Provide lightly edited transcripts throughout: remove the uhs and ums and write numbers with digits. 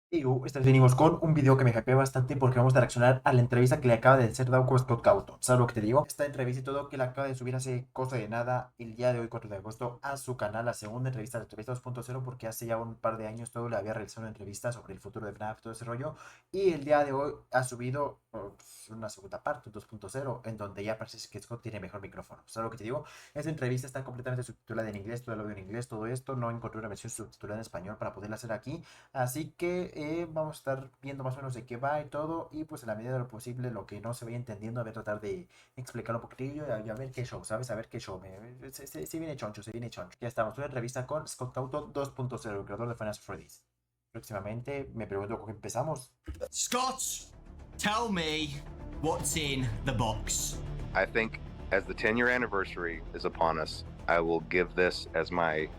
Y esta vez venimos con un video que me hypeé bastante porque vamos a reaccionar a la entrevista que le acaba de hacer DAWKO a Scott CAWTHON. ¿Sabes lo que te digo? Esta entrevista y todo que le acaba de subir hace cosa de nada el día de hoy, 4 de agosto, a su canal, la segunda entrevista, la entrevista 2.0, porque hace ya un par de años todo le había realizado una entrevista sobre el futuro de FNAF, todo ese rollo. Y el día de hoy ha subido una segunda parte, 2.0, en donde ya parece que Scott tiene mejor micrófono. ¿Sabes lo que te digo? Esta entrevista está completamente subtitulada en inglés, todo el audio en inglés, todo esto. No encontré una versión subtitulada en español para poderla hacer aquí. Así que vamos a estar viendo más o menos de qué va y todo. Y pues en la medida de lo posible, lo que no se vaya entendiendo, a ver, tratar de explicarlo un poquitillo y a ver qué show, ¿sabes? A ver qué show. Se viene choncho, se viene choncho. Ya estamos, una entrevista con Scott CAWTHON 2.0, el creador de Final Freddy's. Próximamente me pregunto con qué empezamos. Scott, tell me what's in the box. I think as the 10-year anniversary is upon us, I will give this as my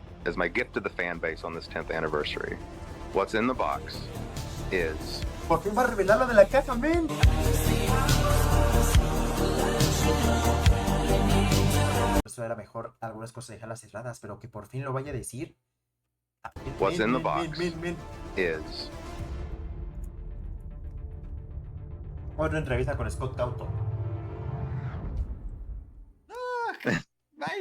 gift to the fan base on this 10th anniversary. What's in the box is... Por fin va a revelar lo de la caja, men. Eso era mejor algunas cosas dejarlas cerradas, pero que por fin lo vaya a decir. What's in the box is... Otra entrevista con Scott CAWTHON.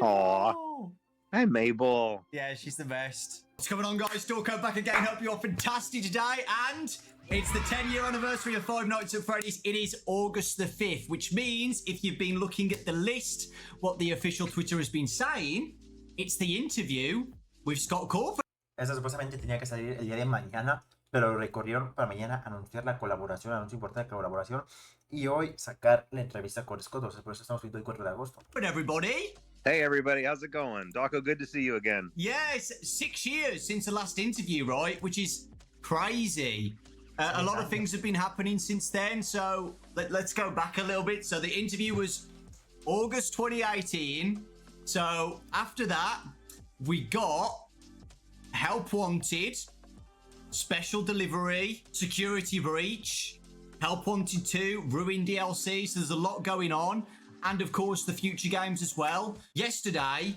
Aww. Hi, Mabel. Yeah, she's the best. What's going on, guys? DAWKO back again. Hope you're fantastic today. And it's the 10-year anniversary of Five Nights at Freddy's. It is August the 5th, which means if you've been looking at the list, what the official Twitter has been saying, it's the interview with Scott CAWTHON. Esa supuestamente tenía que salir el día de mañana, pero lo recorrieron para mañana anunciar la colaboración, anuncio importante de colaboración, y hoy sacar la entrevista con Scott. O sea, por eso estamos viendo el 4 de agosto. But everybody. Hey, everybody. How's it going? DAWKO, good to see you again. Yeah, it's 6 years since the last interview, right? Which is crazy. A lot of things have been happening since then, so let's go back a little bit. So the interview was August 2018. So after that, we got Help Wanted, Special Delivery, Security Breach, Help Wanted 2, Ruin DLC. So there's a lot going on. And of course the future games as well. Yesterday,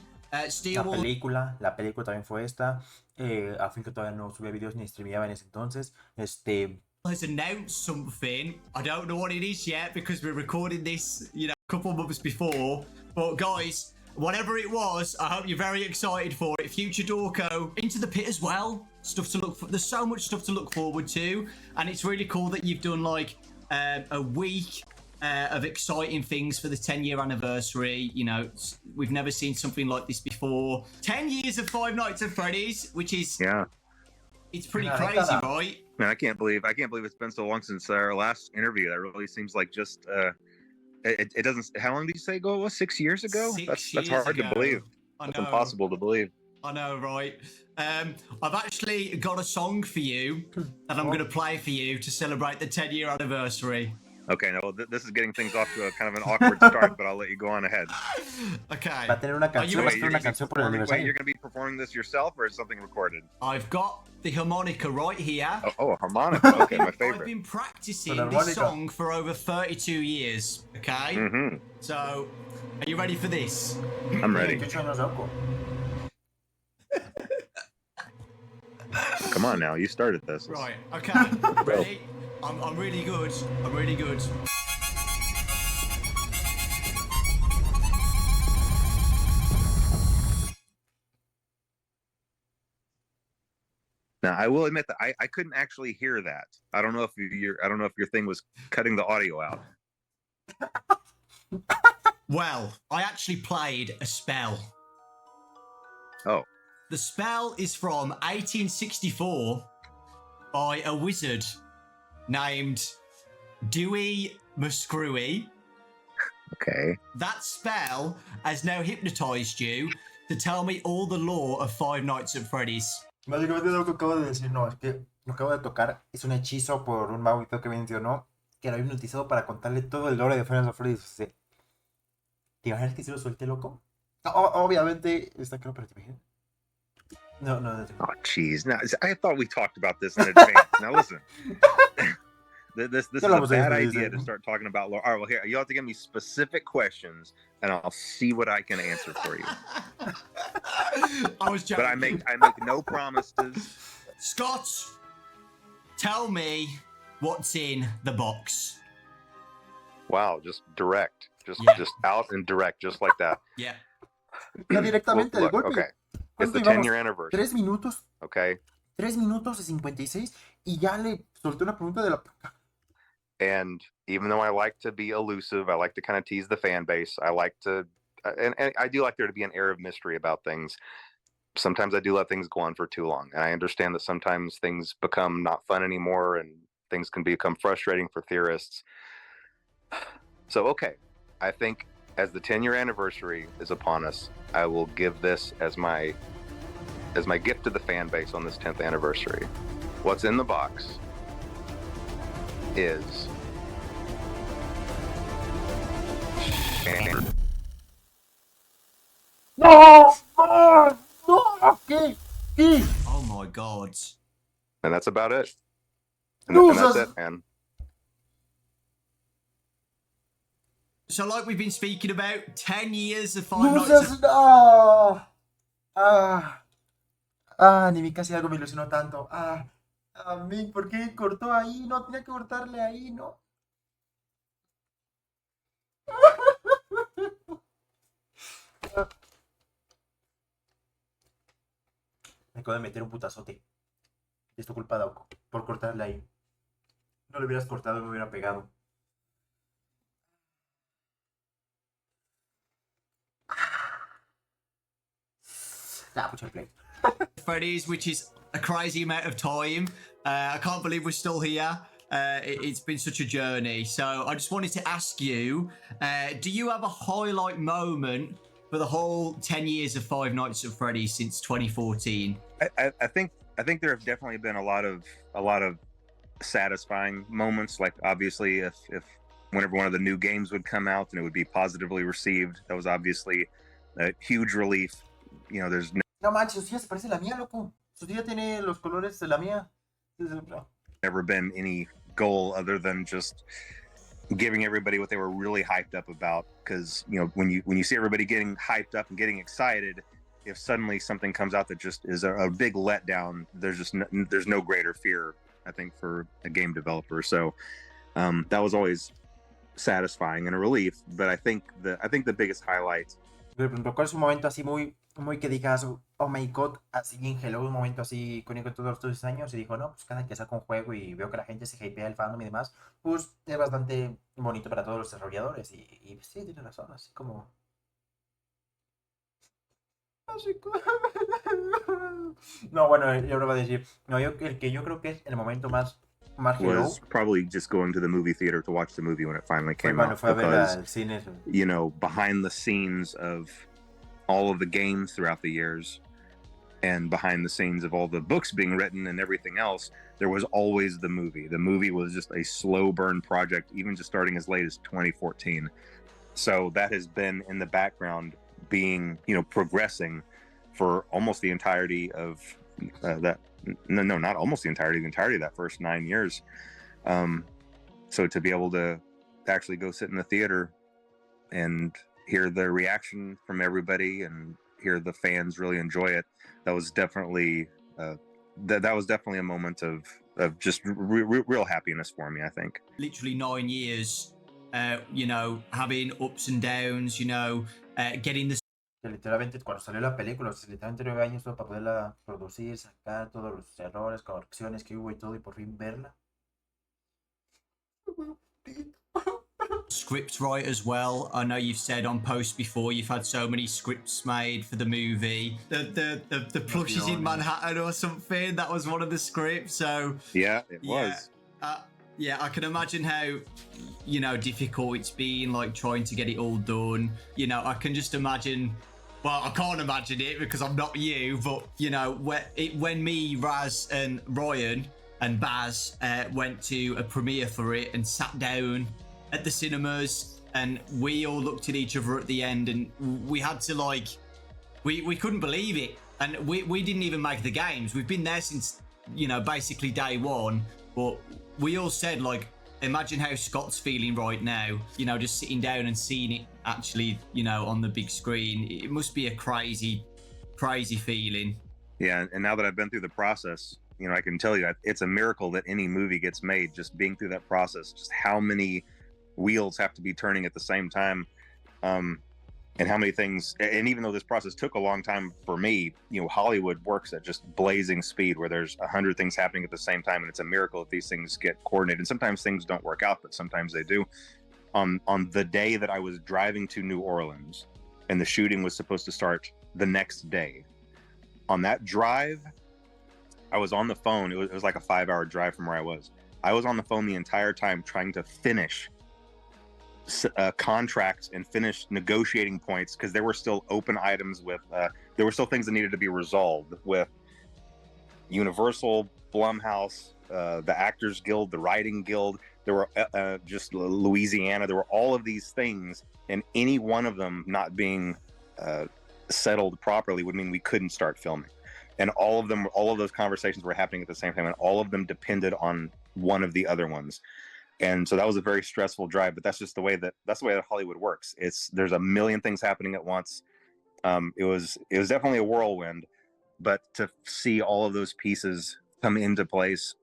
Steel La película también fue esta. A fin que todavía no subía videos ni streameaba en ese entonces. Has announced something. I don't know what it is yet because we're recording this, you know, a couple of months before. But guys, whatever it was, I hope you're very excited for it. Future DAWKO into the pit as well. Stuff to look for. There's so much stuff to look forward to, and it's really cool that you've done like a week of exciting things for the 10-year anniversary. You know, we've never seen something like this before. 10 years of Five Nights at Freddy's, which is it's pretty crazy, right? Man, I can't believe it's been so long since our last interview. That really seems like just it doesn't. How long did you say ago it was? 6 years ago? That's hard to believe. It's impossible to believe. I know, right? I've actually got a song for you that I'm going to play for you to celebrate the 10-year anniversary. Okay, no, this is getting things off to a kind of an awkward start, but I'll let you go on ahead. Okay. Va a tener una canción, Wait, you're going to be performing this yourself, or is something recorded? I've got the harmonica right here. Oh, a harmonica. Okay, my favorite. I've been practicing this song for over 32 years. Okay. Mm-hmm. So, are you ready for this? I'm ready. Come on now, you started this. Right. Okay. Ready? I'm really good. I'm really good. Now, I will admit that I couldn't actually hear that. I don't know if your thing was cutting the audio out. Well, I actually played a spell. Oh. The spell is from 1864 by a wizard named Dewey Muscrewy. Okay. That spell has now hypnotized you to tell me all the lore of Five Nights at Freddy's. Básicamente lo que acabo de decir, no, es que lo que acabo de tocar es un hechizo por un mago que mencionó que lo había hipnotizado para contarle todo el lore de Final Fantasy Freddy's. ¿Te imaginas que si lo suelte, loco? Obviamente, está claro, pero te imaginas. No. Oh, jeez. Now, I thought we talked about this in advance. Now, listen. This is a bad idea to start talking about lore. All right, well, here, you have to give me specific questions, and I'll see what I can answer for you. I was joking. But I make no promises. Scott, tell me what's in the box. Wow, just direct. Yeah. Just out and direct, just like that. Yeah. Ya directamente Well, de golpe. okay. It's ¿Cuánto the íbamos? 10-year anniversary. 3 minutos. Okay. 3 minutos y 56 y ya le solté una pregunta de la... And even though I like to be elusive, I like to kind of tease the fan base. I like to, and I do like there to be an air of mystery about things. Sometimes I do let things go on for too long. And I understand that sometimes things become not fun anymore and things can become frustrating for theorists. So, okay, I think as the 10-year anniversary is upon us, I will give this as my gift to the fan base on this 10th anniversary. What's in the box is ¡No! ¡No! ¡No! ¿Qué? ¿Qué? Oh my god. and that's about it. And, No, and that's that's- it, man. So like we've been speaking about, 10 years of Five ¡No Nights seas... at... Ni mi casi algo me ilusionó tanto. A mí, ¿por qué cortó ahí? No, tenía que cortarle ahí, ¿no? Me acabo de meter un putazote. Es tu culpa, Dauko, por cortarle ahí. No lo hubieras cortado, me hubiera pegado. Push el play. Freddy's, which is a crazy amount of time. I can't believe we're still here. It's been such a journey. So I just wanted to ask you, do you have a highlight moment for the whole 10 years of Five Nights at Freddy's since 2014? I think there have definitely been a lot of satisfying moments. Like obviously, if whenever one of the new games would come out and it would be positively received, that was obviously a huge relief. You know, there's No manches, su silla se parece a la mía, loco. Su silla tiene los colores de la mía. never been any goal other than just giving everybody what they were really hyped up about. Because you know, when you see everybody getting hyped up and getting excited, if suddenly something comes out that just is a big letdown, there's no greater fear, I think, for a game developer. So that was always satisfying and a relief. But I think the biggest highlight. ¿Cuál es un momento así muy que digas, oh my god, así en Hello, un momento así icónico todos estos años? Y dijo, no, pues cada que saco un juego y veo que la gente se hypea el fandom y demás, pues es bastante bonito para todos los desarrolladores. Y sí, tiene razón, así como... No, bueno, yo lo voy a decir. No, el que yo creo que es el momento más Hello. Was probably just going to the movie theater to watch the movie when it finally came out. Fue a ver Because, al cine. you know, behind the scenes of all of the games throughout the years and behind the scenes of all the books being written and everything else, there was always the movie. The movie was just a slow burn project, even just starting as late as 2014. So that has been in the background being, you know, progressing for almost the entirety of that. No, not almost the entirety of that first 9 years. So to be able to actually go sit in the theater and hear the reaction from everybody and hear the fans really enjoy it, that was definitely that was definitely a moment of just real happiness for me, I think. Literally 9 years, you know, having ups and downs, you know, getting the Que literalmente cuando salió la película, o sea, literalmente 9 años todo para poderla producir, sacar todos los errores, correcciones que hubo y todo, y por fin verla. script right as well. I know you've said on posts before you've had so many scripts made for the movie. The plushes in Manhattan or something, that was one of the scripts. So yeah, it was. Yeah, I can imagine how, you know, difficult it's been, like trying to get it all done. You know, I can just imagine. Well, I can't imagine it because I'm not you, but you know, when me, Raz, and Ryan and Baz went to a premiere for it and sat down at the cinemas, and we all looked at each other at the end, and we had to like, we couldn't believe it, and we didn't even make the games. We've been there since, you know, basically day one, but we all said like, imagine how Scott's feeling right now, you know, just sitting down and seeing it actually, you know, on the big screen. It must be a crazy feeling. Yeah, and now that I've been through the process, I can tell you it's a miracle that any movie gets made, just being through that process, just how many wheels have to be turning at the same time. And how many things, and even though this process took a long time for me, Hollywood works at just blazing speed where there's 100 things happening at the same time. And it's a miracle if these things get coordinated. And sometimes things don't work out, but sometimes they do. On the day that I was driving to New Orleans and the shooting was supposed to start the next day, on that drive, I was on the phone. It was like a 5-hour drive from where I was. I was on the phone the entire time trying to finish contracts and finish negotiating points, because there were still open items with there were still things that needed to be resolved with Universal, Blumhouse, the Actors Guild, the Writing Guild. There were just Louisiana. There were all of these things, and any one of them not being settled properly would mean we couldn't start filming. And all of those conversations were happening at the same time, and all of them depended on one of the other ones. And so that was a very stressful drive, but that's the way that Hollywood works. There's a million things happening at once. It was definitely a whirlwind, but to see all of those pieces come into place,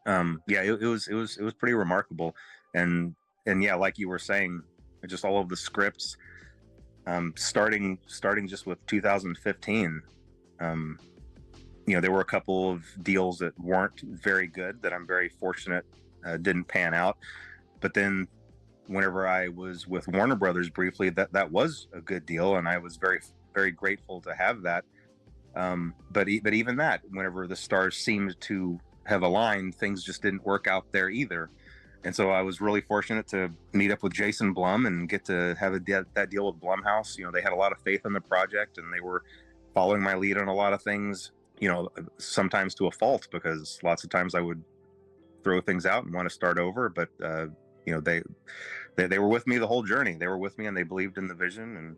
it was pretty remarkable. And yeah, like you were saying, just all of the scripts, starting just with 2015, there were a couple of deals that weren't very good that I'm very fortunate didn't pan out. But then whenever I was with Warner Brothers briefly, that was a good deal, and I was very, very grateful to have that. But even that, whenever the stars seemed to have aligned, things just didn't work out there either. And so I was really fortunate to meet up with Jason Blum and get to have that deal with Blumhouse. They had a lot of faith in the project, and they were following my lead on a lot of things, sometimes to a fault, because lots of times I would throw things out and want to start over. But they were with me the whole journey. They were with me, and they believed in the vision.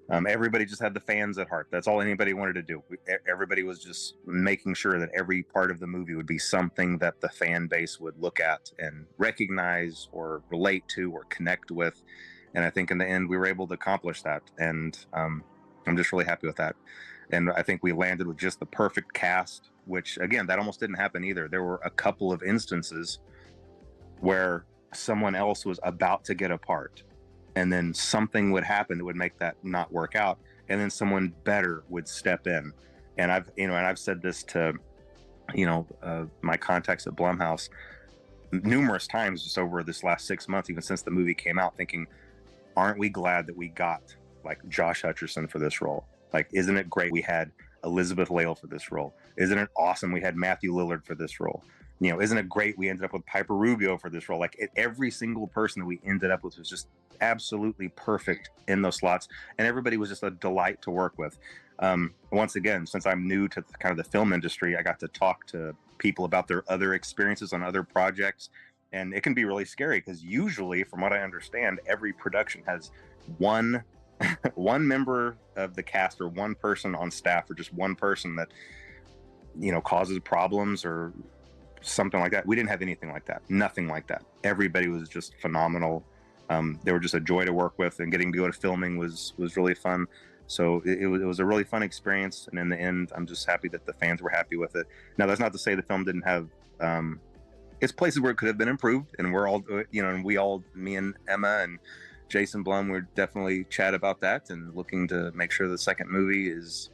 And everybody just had the fans at heart. That's all anybody wanted to do. Everybody was just making sure that every part of the movie would be something that the fan base would look at and recognize or relate to or connect with. And I think in the end we were able to accomplish that. And I'm just really happy with that. And I think we landed with just the perfect cast, which, again, that almost didn't happen either. There were a couple of instances where someone else was about to get a part, and then something would happen that would make that not work out, and then someone better would step in. And I've said this to, my contacts at Blumhouse numerous times just over this last 6 months, even since the movie came out, thinking, aren't we glad that we got like Josh Hutcherson for this role? Like, isn't it great we had Elizabeth Lale for this role? Isn't it awesome we had Matthew Lillard for this role? Isn't it great we ended up with Piper Rubio for this role? Like, every single person that we ended up with was just absolutely perfect in those slots, and everybody was just a delight to work with. Once again, since I'm new to kind of the film industry, I got to talk to people about their other experiences on other projects, and it can be really scary because usually, from what I understand, every production has one member of the cast or one person on staff or just one person that causes problems or something like that. We didn't have anything like that. Nothing like that. Everybody was just phenomenal. They were just a joy to work with, and getting to go to filming was really fun. So it was a really fun experience, and in the end, I'm just happy that the fans were happy with it. Now, that's not to say the film didn't have it's places where it could have been improved, and we're all me and Emma and Jason Blum, we're definitely chat about that and looking to make sure the second movie is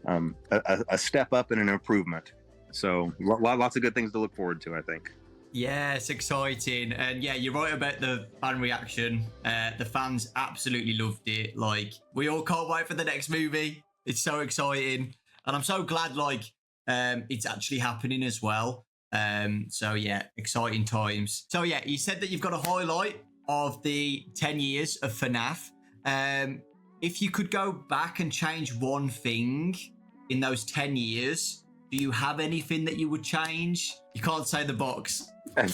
a step up and an improvement. So lots of good things to look forward to, I think. Yeah, it's exciting. And yeah, you're right about the fan reaction. The fans absolutely loved it. Like, we all can't wait for the next movie. It's so exciting. And I'm so glad, it's actually happening as well. So yeah, exciting times. So yeah, you said that you've got a highlight of the 10 years of FNAF. If you could go back and change one thing in those 10 years, do you have anything that you would change? You can't say the box. No,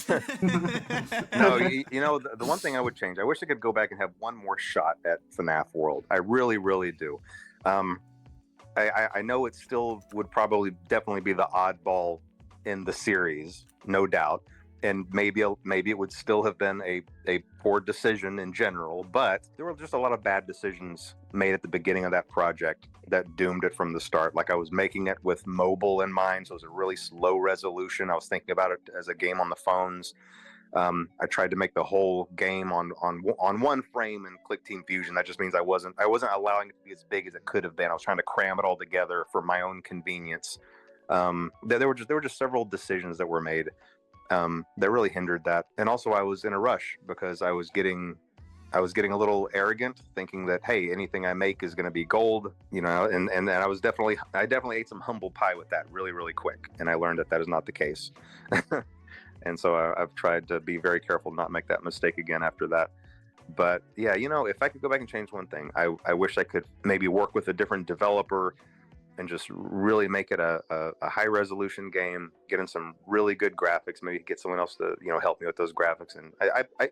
the one thing I would change, I wish I could go back and have one more shot at FNAF World. I really, really do. I know it still would definitely be the oddball in the series, no doubt. and maybe it would still have been a poor decision in general, but there were just a lot of bad decisions made at the beginning of that project that doomed it from the start. Like, I was making it with mobile in mind, so it was a really low resolution. I was thinking about it as a game on the phones. I tried to make the whole game on one frame in Click Team Fusion. That just means I wasn't allowing it to be as big as it could have been. I was trying to cram it all together for my own convenience. There were just several decisions that were made that really hindered that. And also, I was in a rush because I was getting a little arrogant, thinking that, hey, anything I make is going to be gold, and I definitely ate some humble pie with that really, really quick. And I learned that is not the case. And so I've tried to be very careful to not make that mistake again after that. But yeah, if I could go back and change one thing, I wish I could maybe work with a different developer and just really make it a high resolution game, get in some really good graphics, maybe get someone else to, help me with those graphics. And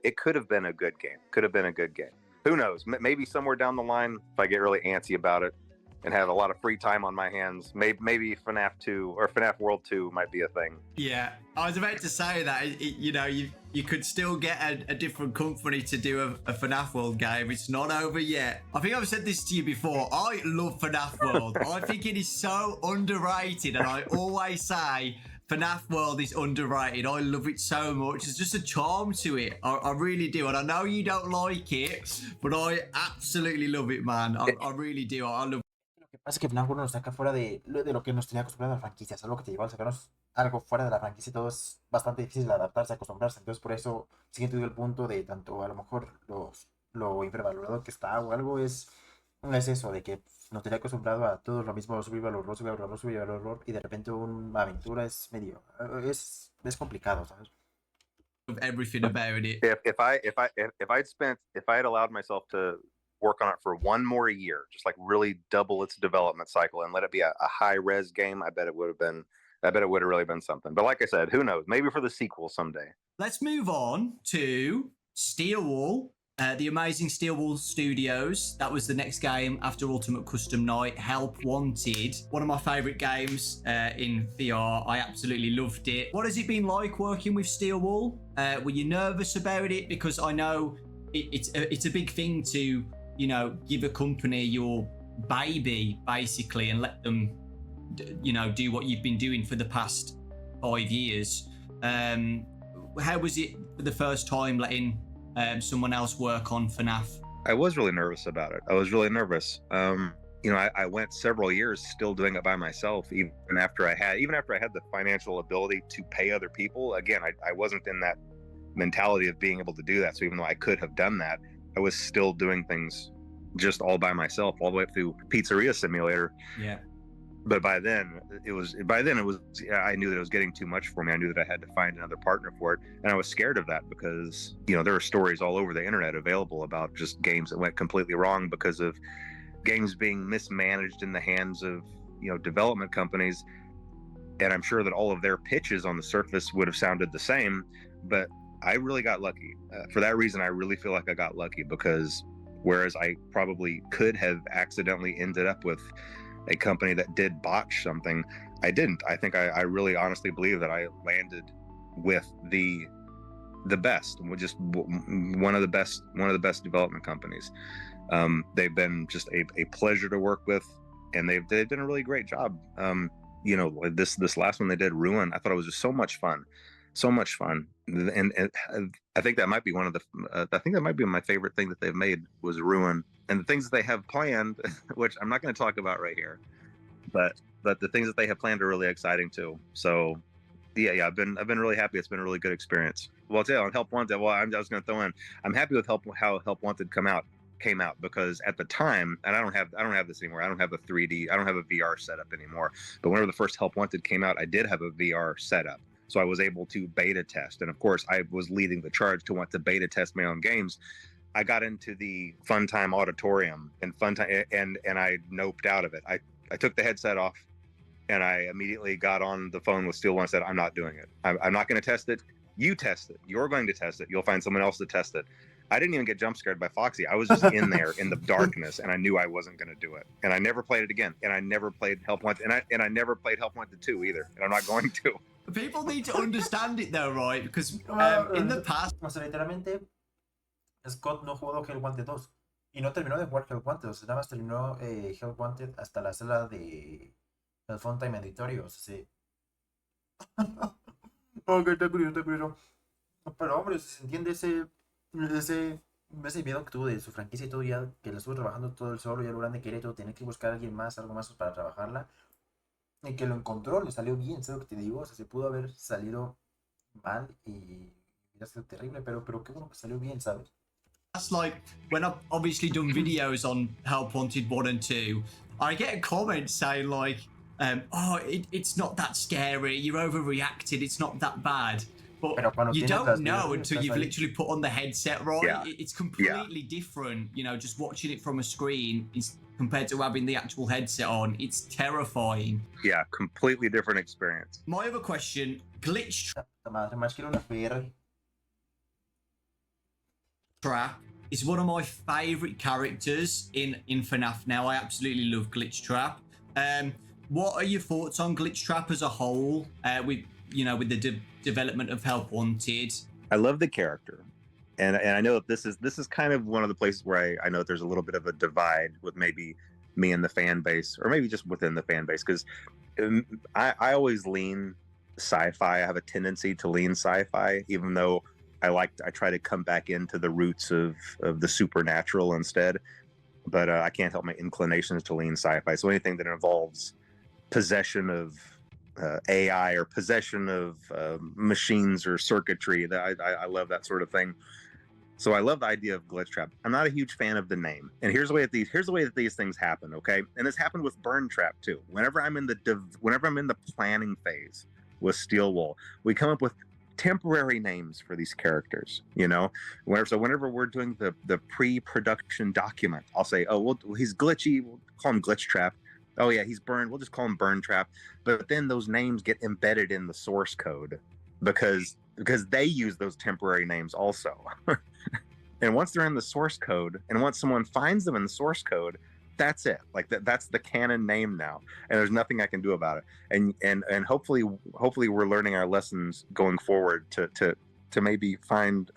it could have been a good game. Who knows? Maybe somewhere down the line, if I get really antsy about it and have a lot of free time on my hands, maybe FNAF 2 or FNAF World 2 might be a thing. Yeah, I was about to say that, you could still get a different company to do a FNAF World game. It's not over yet. I think I've said this to you before. I love FNAF World. I think it is so underrated, and I always say FNAF World is underrated. I love it so much. There's just a charm to it. I really do. And I know you don't like it, but I absolutely love it, man. I really do. I love. Lo que pasa es que FNAF 1 nos saca fuera de lo que nos tenía acostumbrado a la franquicia. Es algo que te lleva a sacarnos algo fuera de la franquicia y todo es bastante difícil de adaptarse, acostumbrarse. Entonces, por eso sí que el punto de tanto a lo mejor lo infravalorado que está o algo es eso, de que nos tenía acostumbrado a todo lo mismo, subir valor, y de repente una aventura es medio. Es complicado, ¿sabes? Everything about it. If I had allowed myself to work on it for one more year, just like really double its development cycle and let it be a high res game, I bet it would have really been something. But like I said, who knows? Maybe for the sequel someday. Let's move on to Steelwall. The amazing Steelwall Studios. That was the next game after Ultimate Custom Night. Help Wanted. One of my favorite games in VR. I absolutely loved it. What has it been like working with Steelwall? Were you nervous about it? Because I know it's a big thing to, give a company your baby, basically, and let them, do what you've been doing for the past 5 years. How was it for the first time letting someone else work on FNAF? I was really nervous about it. I was really nervous. I went several years still doing it by myself, even after I had the financial ability to pay other people. Again, I wasn't in that mentality of being able to do that. So even though I could have done that, I was still doing things just all by myself, all the way up through Pizzeria Simulator. Yeah. But by then it was I knew that it was getting too much for me. I knew that I had to find another partner for it, and I was scared of that because there are stories all over the internet available about just games that went completely wrong because of games being mismanaged in the hands of development companies. And I'm sure that all of their pitches on the surface would have sounded the same, but I really got lucky. For that reason, I really feel like I got lucky, because whereas I probably could have accidentally ended up with a company that did botch something, I didn't. I think I really honestly believe that I landed with the best, just one of the best development companies. They've been just a pleasure to work with, and they've done a really great job. This last one they did, Ruin, I thought it was just so much fun. And I think that might be my favorite thing that they've made was Ruin. And the things that they have planned, which I'm not going to talk about right here, but the things that they have planned are really exciting too. So yeah, I've been really happy. It's been a really good experience. Well, I'll tell you, on Help Wanted, I was going to throw in, I'm happy with how Help Wanted came out, because at the time, and I don't have this anymore. I don't have a VR setup anymore. But whenever the first Help Wanted came out, I did have a VR setup. So I was able to beta test. And of course, I was leading the charge to want to beta test my own games. I got into the Funtime Auditorium and I noped out of it. I took the headset off, and I immediately got on the phone with Steelwall and said, I'm not doing it. I'm not going to test it. You test it. You're going to test it. You'll find someone else to test it. I didn't even get jump scared by Foxy. I was just in there in the darkness, and I knew I wasn't going to do it. And I never played it again. And I never played Help Wanted. And I never played Help Wanted 2 either. And I'm not going to. People need to understand it though, right? Because in the past, O sea, literalmente, Scott no jugó Hell Wanted 2 y no terminó de jugar Hell Wanted, o sea, nada más terminó Hell Wanted hasta la sala de el Funtime Editorio, o sea, sí. Ok, está curioso, está curioso. Pero hombre, se entiende ese miedo que tuvo de su franquicia y todo, ya que la estuvo trabajando todo el solo, ya lo grande que era y todo, tenía que buscar a alguien más, algo más para trabajarla. Y que lo encontró, le salió bien, ¿sabes lo que te digo? O sea, se pudo haber salido mal y hubiera sido terrible, pero qué bueno que salió bien, ¿sabes? that's like when I've obviously done videos on Help Wanted 1 and 2, I get a comment saying like, oh, it's not that scary, you're overreacted, it's not that bad. But you don't know until you've literally put on the headset, right? Yeah. It's completely different, you know, just watching it from a screen is compared to having the actual headset on. It's terrifying. Yeah, completely different experience. My other question, glitch trap is one of my favorite characters in FNAF now. I absolutely love Glitch Trap. What are your thoughts on Glitch Trap as a whole, with the development of Help Wanted? I love the character, and I know that this is kind of one of the places where I know that there's a little bit of a divide with maybe me and the fan base, or maybe just within the fan base, because I always lean sci-fi. I have a tendency to lean sci-fi, even though I try to come back into the roots of the supernatural instead. But I can't help my inclinations to lean sci-fi. So anything that involves possession of AI or possession of machines or circuitry, that I love that sort of thing. So I love the idea of Glitch Trap. I'm not a huge fan of the name, and here's the way that these things happen. Okay, and this happened with Burn Trap too. Whenever I'm in the planning phase with Steel Wool, we come up with temporary names for these characters. You know, whenever we're doing the pre-production document, I'll say, oh, well, he's glitchy. We'll call him Glitch Trap. Oh yeah, he's Burn. We'll just call him Burn Trap. But then those names get embedded in the source code because they use those temporary names also. And once they're in the source code, and once someone finds them in the source code, that's it. Like that's the canon name now, and there's nothing I can do about it. And hopefully we're learning our lessons going forward to maybe find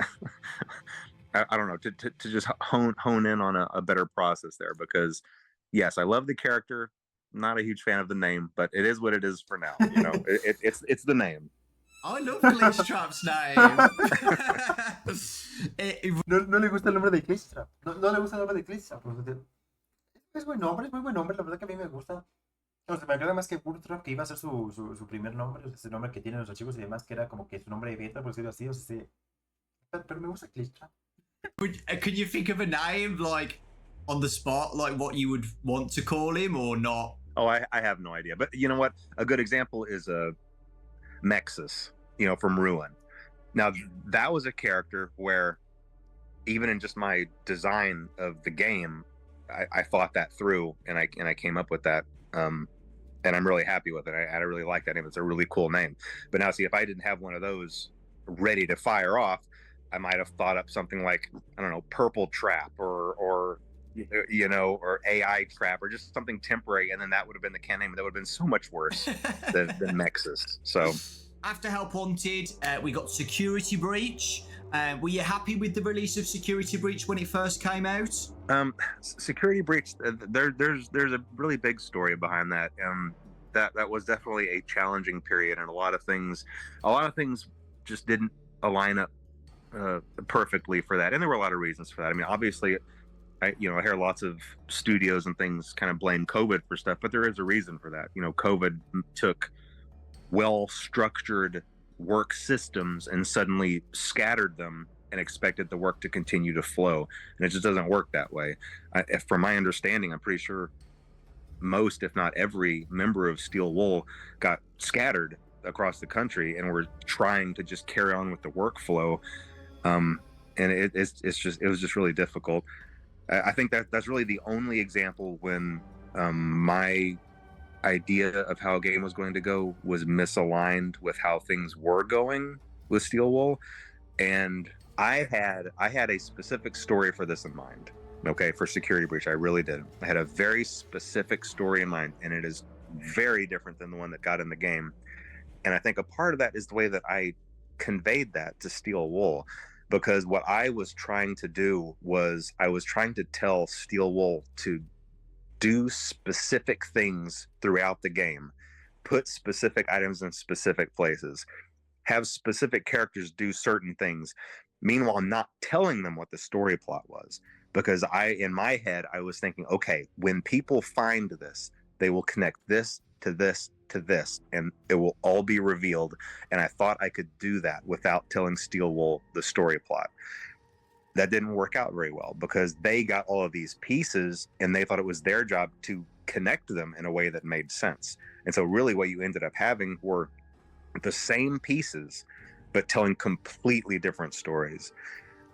I don't know, to just hone in on a better process there, because yes, I love the character. Not a huge fan of the name, but it is what it is for now. You know, it's the name. I love Glitch Trap's name. No le gusta el nombre de Glitch Trap. No le gusta el nombre de Glitch Trap. Es buen nombre, es muy buen nombre. La verdad que a mí me gusta. O sea, me agrada más que Burn Trap, que iba a ser su primer nombre. O sea, ese nombre que tienen los archivos y demás, que era como que su nombre de beta, por decirlo así. O sea, sí. Pero me gusta Glitch Trap. Can you think of a name, like, on the spot, like what you would want to call him or not? Oh, I have no idea. But you know what? A good example is Nexus, you know, from Ruin. Now, that was a character where, even in just my design of the game, I thought that through, and I came up with that, and I'm really happy with it. I really like that name. It's a really cool name. But now, see, if I didn't have one of those ready to fire off, I might have thought up something like, I don't know, Purple Trap or you know, or AI Trap, or just something temporary, and then that would have been the can name. That would have been so much worse than Nexus. So after Help Wanted, we got Security Breach. Were you happy with the release of Security Breach when it first came out? Security Breach, there's a really big story behind that. That was definitely a challenging period, and a lot of things just didn't align up perfectly for that, and there were a lot of reasons for that. I mean, obviously, I hear lots of studios and things kind of blame COVID for stuff, but there is a reason for that. You know, COVID took well-structured work systems and suddenly scattered them and expected the work to continue to flow, and it just doesn't work that way. From my understanding, I'm pretty sure most, if not every, member of Steel Wool got scattered across the country and were trying to just carry on with the workflow, and it was just really difficult. I think that's really the only example when my idea of how a game was going to go was misaligned with how things were going with Steel Wool, and I had a specific story for this in mind. Okay, for Security Breach, I really did. I had a very specific story in mind, and it is very different than the one that got in the game. And I think a part of that is the way that I conveyed that to Steel Wool, because what I was trying to do was I was trying to tell Steel Wool to do specific things throughout the game, put specific items in specific places, have specific characters do certain things, meanwhile not telling them what the story plot was. Because in my head, I was thinking, okay, when people find this, they will connect this to this to this, and it will all be revealed. And I thought I could do that without telling Steel Wool the story plot. That didn't work out very well because they got all of these pieces and they thought it was their job to connect them in a way that made sense. And so really what you ended up having were the same pieces, but telling completely different stories.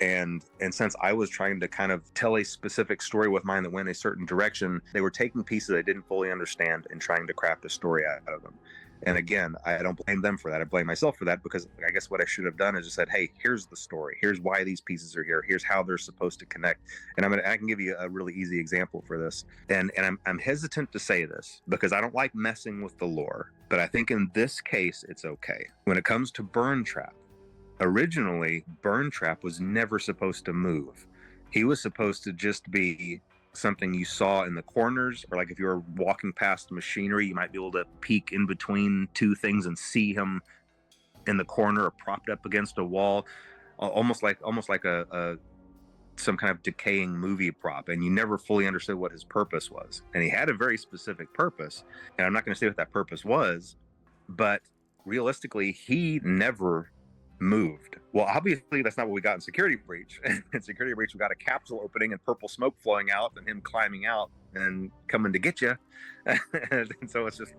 And since I was trying to kind of tell a specific story with mine that went a certain direction, they were taking pieces I didn't fully understand and trying to craft a story out of them. And again, I don't blame them for that. I blame myself for that, because I guess what I should have done is just said, hey, here's the story. Here's why these pieces are here. Here's how they're supposed to connect. And I can give you a really easy example for this. And I'm hesitant to say this because I don't like messing with the lore, but I think in this case, it's okay. When it comes to Burn Trap, originally, Burn Trap was never supposed to move. He was supposed to just be something you saw in the corners, or like if you were walking past machinery, you might be able to peek in between two things and see him in the corner or propped up against a wall, almost like a some kind of decaying movie prop, and you never fully understood what his purpose was. And he had a very specific purpose, and I'm not going to say what that purpose was, but realistically, he never moved. Well, obviously that's not what we got in Security Breach. In Security Breach, we got a capsule opening and purple smoke flowing out and him climbing out and coming to get you. And so it's just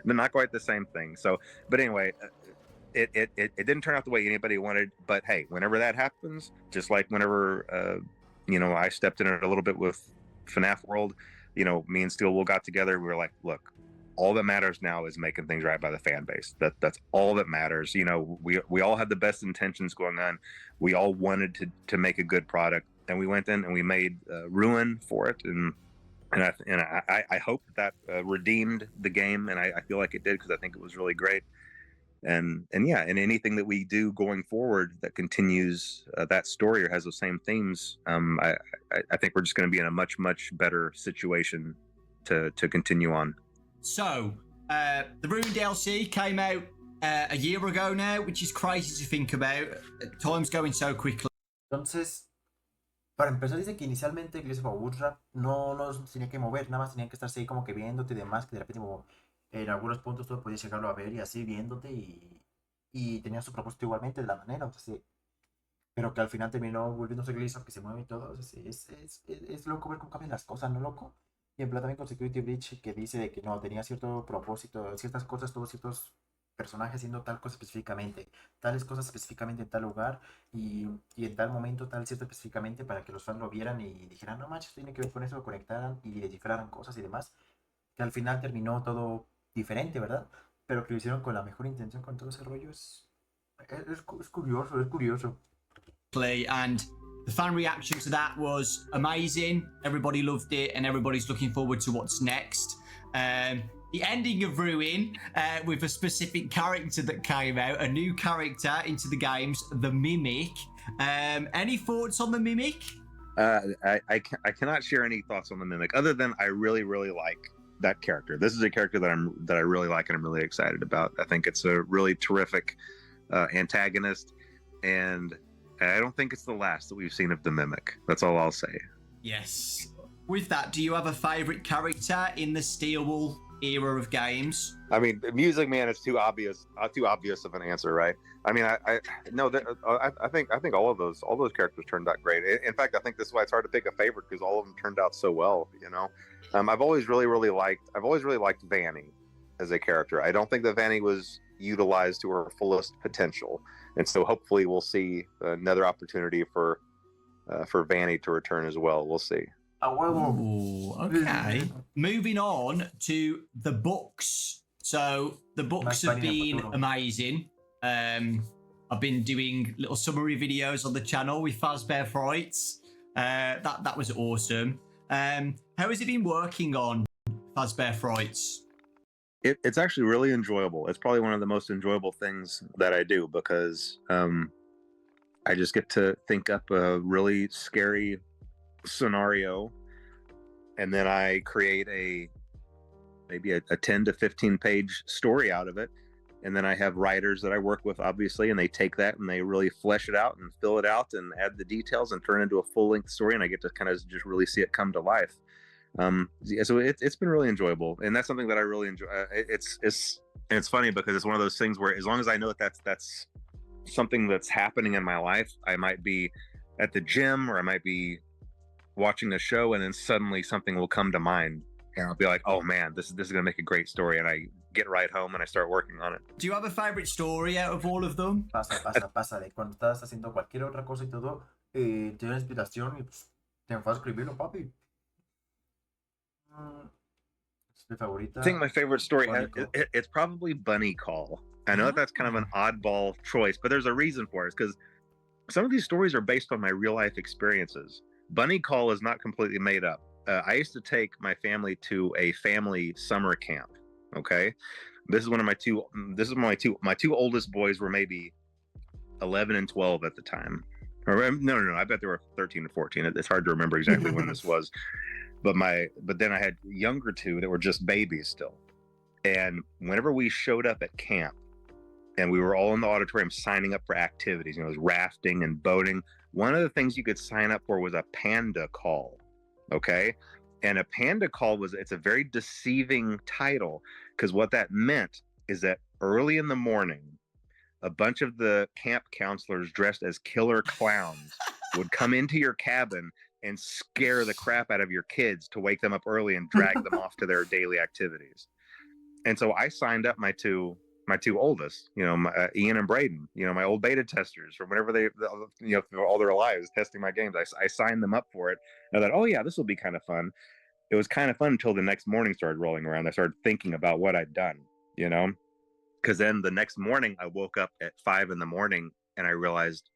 not quite the same thing. So, but anyway, it didn't turn out the way anybody wanted. But hey, whenever that happens, just like whenever I stepped in it a little bit with FNAF World, me and Steel Wool got together. We were like, look, all that matters now is making things right by the fan base. That's all that matters. We all had the best intentions going on. We all wanted to make a good product, and we went in and we made Ruin for it, and I hope that redeemed the game, and I feel like it did, because I think it was really great. And anything that we do going forward that continues that story or has those same themes, I think we're just going to be in a much better situation to continue on. So, the Ruin DLC came out a year ago now, which is crazy to think about. Time's going so quickly. Entonces, para empezar, dice que inicialmente Iglesia Bootstrap no los tenía que mover, nada más tenían que estarse ahí como que viéndote y demás, que de repente como en algunos puntos tú podías llegarlo a ver y así viéndote y tenía su propósito igualmente de la manera, o sea, sí, pero que al final terminó volviéndose Iglesia que se mueve y todo, o sea, sí, es loco ver cómo cambian las cosas, ¿no, loco? Y en plan también con Security Breach, que dice de que no, tenía cierto propósito, ciertas cosas, todos ciertos personajes haciendo tal cosa específicamente, tales cosas específicamente en tal lugar y en tal momento, tal cierto específicamente, para que los fans lo vieran y dijeran, no manches, tiene que ver con eso, lo conectaran y descifraran cosas y demás, que al final terminó todo diferente, ¿verdad? Pero que lo hicieron con la mejor intención, con todo ese rollo, es curioso. And the fan reaction to that was amazing. Everybody loved it, and everybody's looking forward to what's next. The ending of Ruin, with a specific character that came out, a new character into the games, the Mimic. Any thoughts on the Mimic? I cannot share any thoughts on the Mimic, other than I really like that character. This is a character that I really like and I'm really excited about. I think it's a really terrific antagonist, and I don't think it's the last that we've seen of the Mimic. That's all I'll say. Yes. With that, do you have a favourite character in the Steel Wool era of games? I mean, Music Man is too obvious of an answer, right? I mean, I think all those characters turned out great. In fact, I think this is why it's hard to pick a favorite, because all of them turned out so well. I've always really liked Vanny as a character. I don't think that Vanny was utilized to her fullest potential, and so hopefully we'll see another opportunity for Vanny to return as well. We'll see. Ooh, okay. Moving on to the books. So the books have been amazing. I've been doing little summary videos on the channel with Fazbear Frights. That was awesome. How has it been working on Fazbear Frights? It's actually really enjoyable. It's probably one of the most enjoyable things that I do because I just get to think up a really scary scenario, and then I create maybe a 10 to 15 page story out of it. And then I have writers that I work with, obviously, and they take that and they really flesh it out and fill it out and add the details and turn it into a full length story. And I get to kind of just really see it come to life. So it's been really enjoyable, and that's something that I really enjoy. It's funny because it's one of those things where as long as I know that that's something that's happening in my life, I might be at the gym or I might be watching a show, and then suddenly something will come to mind, and I'll be like, oh man, this is gonna make a great story, and I get right home and I start working on it. Do you have a favorite story out of all of them? Pasa de cuando estás haciendo cualquier otra cosa y todo, te da inspiración y pues, te vas a escribirlo, papi. Mi favorita. I think my favorite story, it's probably Bunny Call. I know that's kind of an oddball choice, but there's a reason for it. Because some of these stories are based on my real life experiences. Bunny Call is not completely made up. I used to take my family to a family summer camp. Okay, this is one of my two. This is my two oldest boys were maybe 11 and 12 at the time. Or no. I bet they were 13 and 14. It's hard to remember exactly when this was. But then I had younger two that were just babies still. And whenever we showed up at camp and we were all in the auditorium signing up for activities, it was rafting and boating. One of the things you could sign up for was a panda call. Okay. And a panda call it's a very deceiving title, because what that meant is that early in the morning, a bunch of the camp counselors dressed as killer clowns would come into your cabin and scare the crap out of your kids to wake them up early and drag them off to their daily activities. And so I signed up my two oldest, Ian and Braden, my old beta testers, or whenever they, all their lives testing my games. I signed them up for it. And I thought, oh yeah, this will be kind of fun. It was kind of fun until the next morning started rolling around. I started thinking about what I'd done, because then the next morning I woke up at 5 a.m. and I realized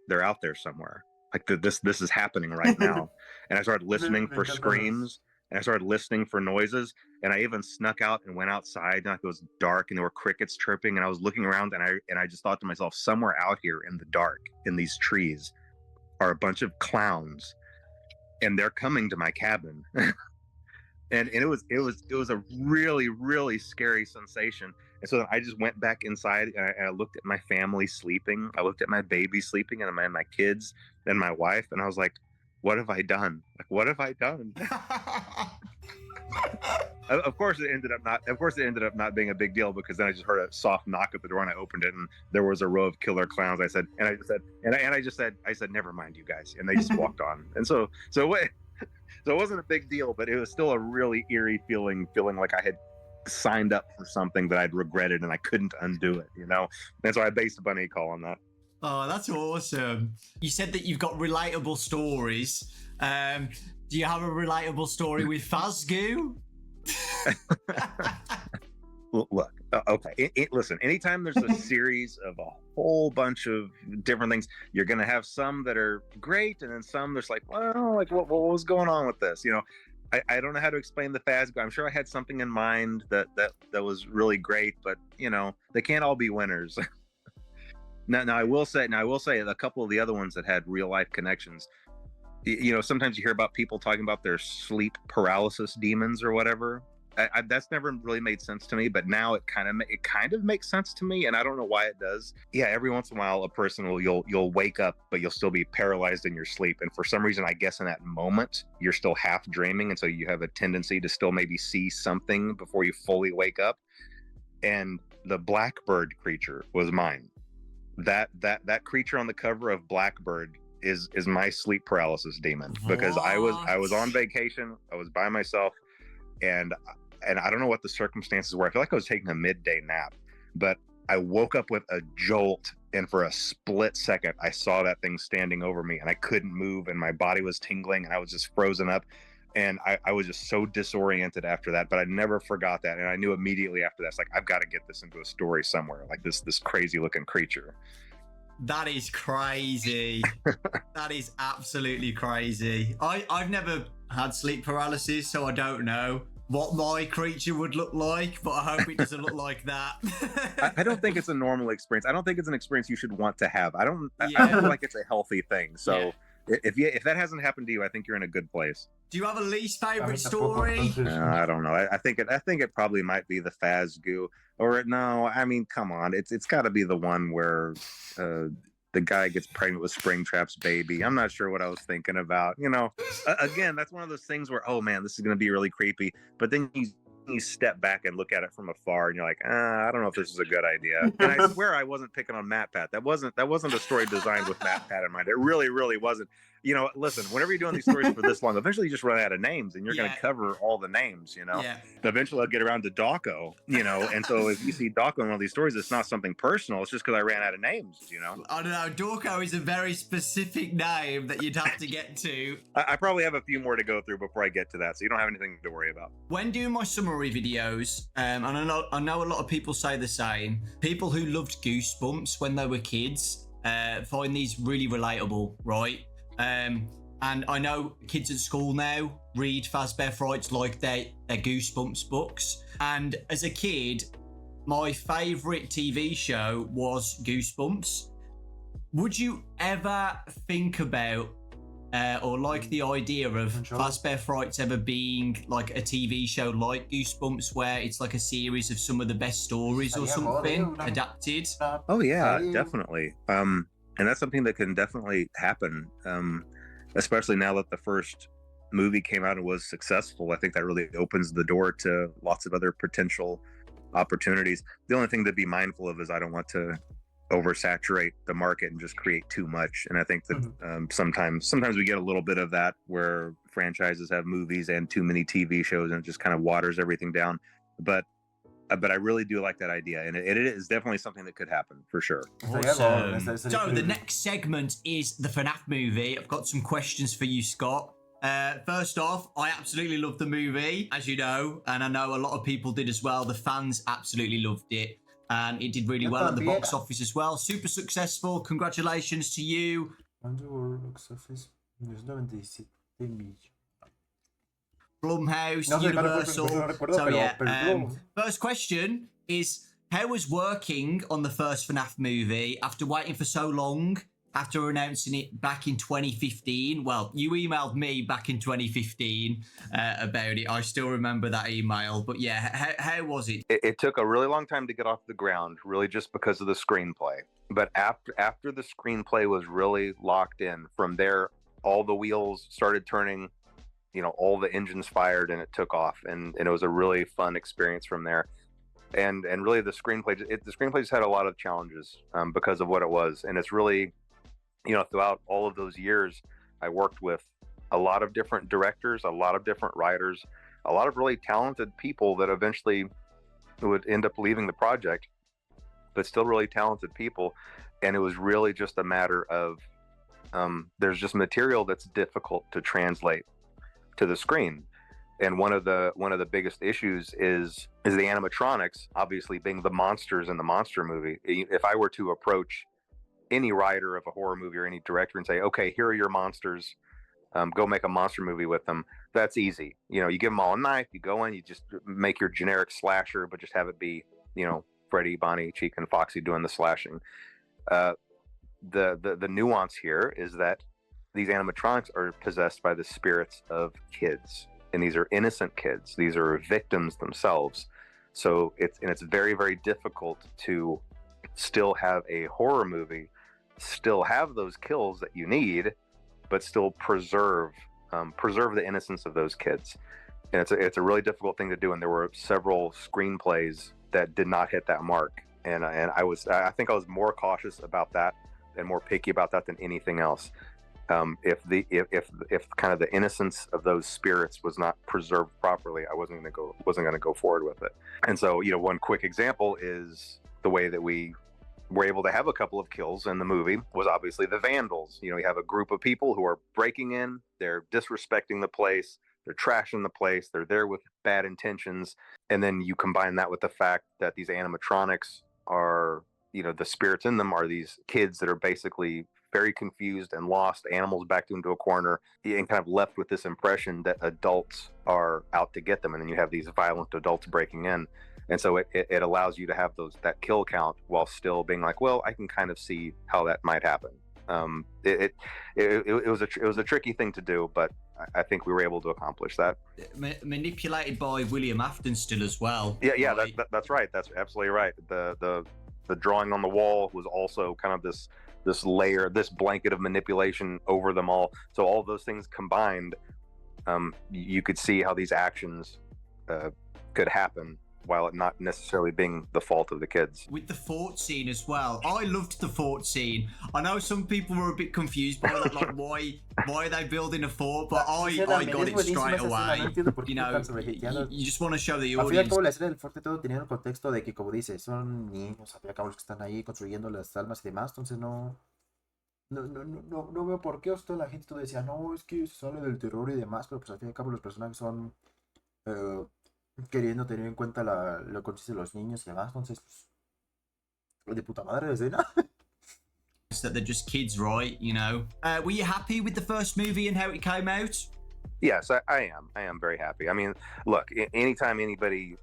they're out there somewhere. Like this is happening right now. And I started listening for screams, and I started listening for noises, and I even snuck out and went outside. And it was dark and there were crickets chirping, and I was looking around, and I just thought to myself, somewhere out here in the dark in these trees are a bunch of clowns, and they're coming to my cabin. and it was a really, really scary sensation. And so I just went back inside, and I looked at my family sleeping. I looked at my baby sleeping, and my kids and my wife, and I was like, what have I done? Like, what have I done? Of course it ended up not being a big deal, because then I just heard a soft knock at the door, and I opened it, and there was a row of killer clowns. I said, never mind, you guys. And they just walked on. And so it wasn't a big deal, but it was still a really eerie feeling like I had signed up for something that I'd regretted and I couldn't undo it, And so I based Bunny Call on that. Oh, that's awesome. You said that you've got relatable stories. Do you have a relatable story with Fazgoo? Look, okay. Listen, anytime there's a series of a whole bunch of different things, you're going to have some that are great, and then some that's like, well, like what was going on with this? I don't know how to explain the Fazgoo. I'm sure I had something in mind that was really great, but they can't all be winners. Now I will say a couple of the other ones that had real life connections. Sometimes you hear about people talking about their sleep paralysis demons or whatever. That's never really made sense to me, but now it kind of makes sense to me, and I don't know why it does. Yeah, every once in a while, a person you'll wake up, but you'll still be paralyzed in your sleep, and for some reason, I guess in that moment, you're still half dreaming, and so you have a tendency to still maybe see something before you fully wake up. And the Blackbird creature was mine. That creature on the cover of Blackbird is my sleep paralysis demon, because I was on vacation, I was by myself, and I don't know what the circumstances were. I feel like I was taking a midday nap, but I woke up with a jolt, and for a split second I saw that thing standing over me, and I couldn't move, and my body was tingling, and I was just frozen up, and I was just so disoriented after that. But I never forgot that, and I knew immediately after that, it's like, I've got to get this into a story somewhere, like this crazy looking creature. That is crazy. That is absolutely crazy. I've never had sleep paralysis, so I don't know. what my creature would look like, but I hope it doesn't look like that. I don't think it's a normal experience. I don't think it's an experience you should want to have. I don't Yeah. feel like it's a healthy thing. So Yeah. if that hasn't happened to you, I think you're in a good place. Do you have a least favorite story? I don't know. I think it probably might be the Faz goo. Or no, I mean, come on. It's got to be the one where the guy gets pregnant with Springtrap's baby. I'm not sure what I was thinking about. You know, again, that's one of those things where, oh man, this is going to be really creepy. But then you step back and look at it from afar, and you're like, I don't know if this is a good idea. And I swear I wasn't picking on Matt Pat. That wasn't a story designed with Matt Pat in mind. It really, really wasn't. You know, listen, whenever you're doing these stories for this long, eventually you just run out of names, and you're going to cover all the names, you know. Yeah. Eventually I'll get around to DAWKO, you know. And so if you see DAWKO in one of these stories, it's not something personal. It's just because I ran out of names, you know. I don't know. DAWKO is a very specific name that you'd have to get to. I probably have a few more to go through before I get to that, so you don't have anything to worry about. When doing my summary videos, and I know a lot of people say the same, people who loved Goosebumps when they were kids find these really relatable, right? And I know kids at school now read Fazbear Frights like their Goosebumps books. And as a kid, my favourite TV show was Goosebumps. Would you ever think about or like the idea of Fazbear Frights ever being like a TV show like Goosebumps, where it's like a series of some of the best stories or something adapted? Oh yeah, definitely. And that's something that can definitely happen. Especially now that the first movie came out and was successful. I think that really opens the door to lots of other potential opportunities. The only thing to be mindful of is I don't want to oversaturate the market and just create too much. And I think that sometimes we get a little bit of that, where franchises have movies and too many TV shows, and it just kind of waters everything down. But I really do like that idea, and it is definitely something that could happen for sure. Awesome. So the next segment is the FNAF movie. I've got some questions for you, Scott. First off, I absolutely loved the movie, as you know, and I know a lot of people did as well. The fans absolutely loved it, and it did really well at the box office as well. Super successful. Congratulations to you. Blumhouse, Universal. So yeah, first question is, how was working on the first FNAF movie after waiting for so long, after announcing it back in 2015? Well, you emailed me back in 2015 about it. I still remember that email. But yeah, how was it? It took a really long time to get off the ground, really just because of the screenplay. But after the screenplay was really locked in, from there, all the wheels started turning. You know, all the engines fired, and it took off, and it was a really fun experience from there. And really, the screenplay just had a lot of challenges because of what it was. And it's really, you know, throughout all of those years, I worked with a lot of different directors, a lot of different writers, a lot of really talented people that eventually would end up leaving the project, but still really talented people. And it was really just a matter of there's just material that's difficult to translate to the screen. And one of the biggest issues is the animatronics, obviously being the monsters in the monster movie. If I were to approach any writer of a horror movie or any director and say, okay, here are your monsters, go make a monster movie with them, that's easy. You know, you give them all a knife, you go in, you just make your generic slasher, but just have it be, you know, Freddy, Bonnie, Chica, and Foxy doing the slashing. The nuance here is that these animatronics are possessed by the spirits of kids, and these are innocent kids. These are victims themselves. So it's very, very difficult to still have a horror movie, still have those kills that you need, but still preserve the innocence of those kids. And it's a really difficult thing to do. And there were several screenplays that did not hit that mark. And I think I was more cautious about that and more picky about that than anything else. If kind of the innocence of those spirits was not preserved properly, I wasn't going to go forward with it. And so, you know, one quick example is the way that we were able to have a couple of kills in the movie was obviously the vandals. You know, you have a group of people who are breaking in, they're disrespecting the place, they're trashing the place, they're there with bad intentions, and then you combine that with the fact that these animatronics are, you know, the spirits in them are these kids that are basically very confused and lost, animals backed into a corner, and kind of left with this impression that adults are out to get them. And then you have these violent adults breaking in. And so it allows you to have that kill count while still being like, well, I can kind of see how that might happen. It was a tricky thing to do, but I think we were able to accomplish that. Manipulated by William Afton still as well. Yeah, that's right. That's absolutely right. The drawing on the wall was also kind of this layer, this blanket of manipulation over them all. So all those things combined, you could see how these actions could happen, while it not necessarily being the fault of the kids. With the fort scene as well, I loved the fort scene. I know some people were a bit confused by that, like why are they building a fort? But I got it straight away. You know, you just want to show the Al fin y al audience. cabo, la escena del fuerte todo tenía un contexto de que, como dice, son niños, al fin y al cabo los que están ahí construyendo las almas y demás, entonces no veo por qué toda la gente todo decía, no, es que se sale del terror y demás, pero pues al fin y al cabo los personajes son queriendo tener en cuenta lo que dicen los niños y demás, entonces pues de puta madre la escena. That they're just kids, right? You know. Were you happy with the first movie and how it came out? Yes, I am. I am very happy. I mean, look, anytime anybody,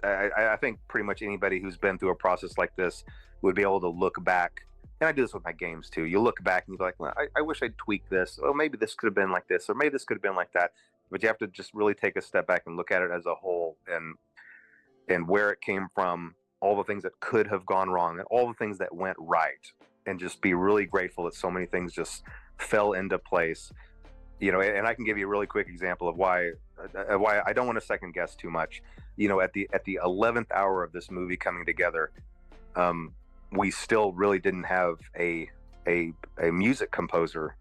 I think pretty much anybody who's been through a process like this would be able to look back. And I do this with my games too. You look back and you're like, well, I wish I'd tweaked this. Oh, maybe this could have been like this, or maybe this could have been like that. But you have to just really take a step back and look at it as a whole, and where it came from, all the things that could have gone wrong, and all the things that went right, and just be really grateful that so many things just fell into place. You know, and I can give you a really quick example of why I don't want to second guess too much. You know, at the 11th hour of this movie coming together, we still really didn't have a music composer,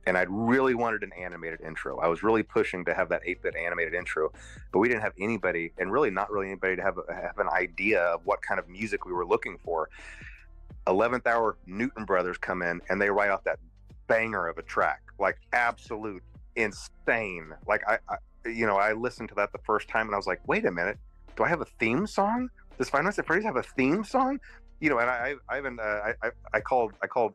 and I'd really wanted an animated intro. I was really pushing to have that 8-bit animated intro, but we didn't have anybody, and really not really anybody to have an idea of what kind of music we were looking for. 11th hour, Newton Brothers come in and they write out that banger of a track, like absolute insane. Like I listened to that the first time and I was like, wait a minute, do I have a theme song? Does Five Nights at Freddy's have a theme song? You know, and I called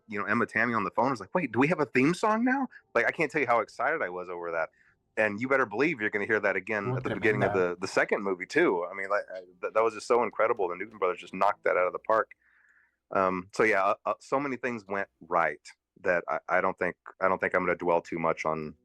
Emma Tammy on the phone. I was like, wait, do we have a theme song now? Like, I can't tell you how excited I was over that. And you better believe you're going to hear that again at the beginning of the second movie too. I mean, that was just so incredible. The Newton Brothers just knocked that out of the park. So yeah, so many things went right that I don't think I'm going to dwell too much on,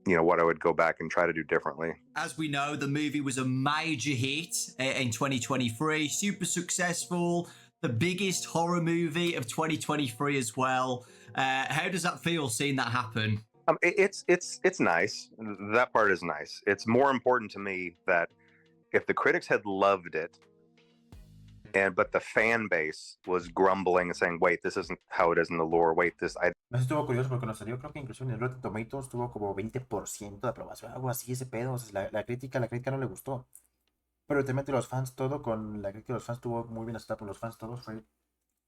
you know, what I would go back and try to do differently. As we know, the movie was a major hit in 2023, super successful, the biggest horror movie of 2023 as well. How does that feel, seeing that happen? It's nice. That part is nice. It's more important to me that if the critics had loved it, but the fan base was grumbling and saying, wait, this isn't how it is in the lore. Wait, this... Eso estuvo curioso porque nos salió, creo que incluso en el Rotten Tomatoes tuvo como 20% de aprobación, algo así, ese pedo. O sea, la crítica no le gustó. Pero evidentemente los fans, todo con la crítica de los fans estuvo muy bien aceptado por los fans, todos fue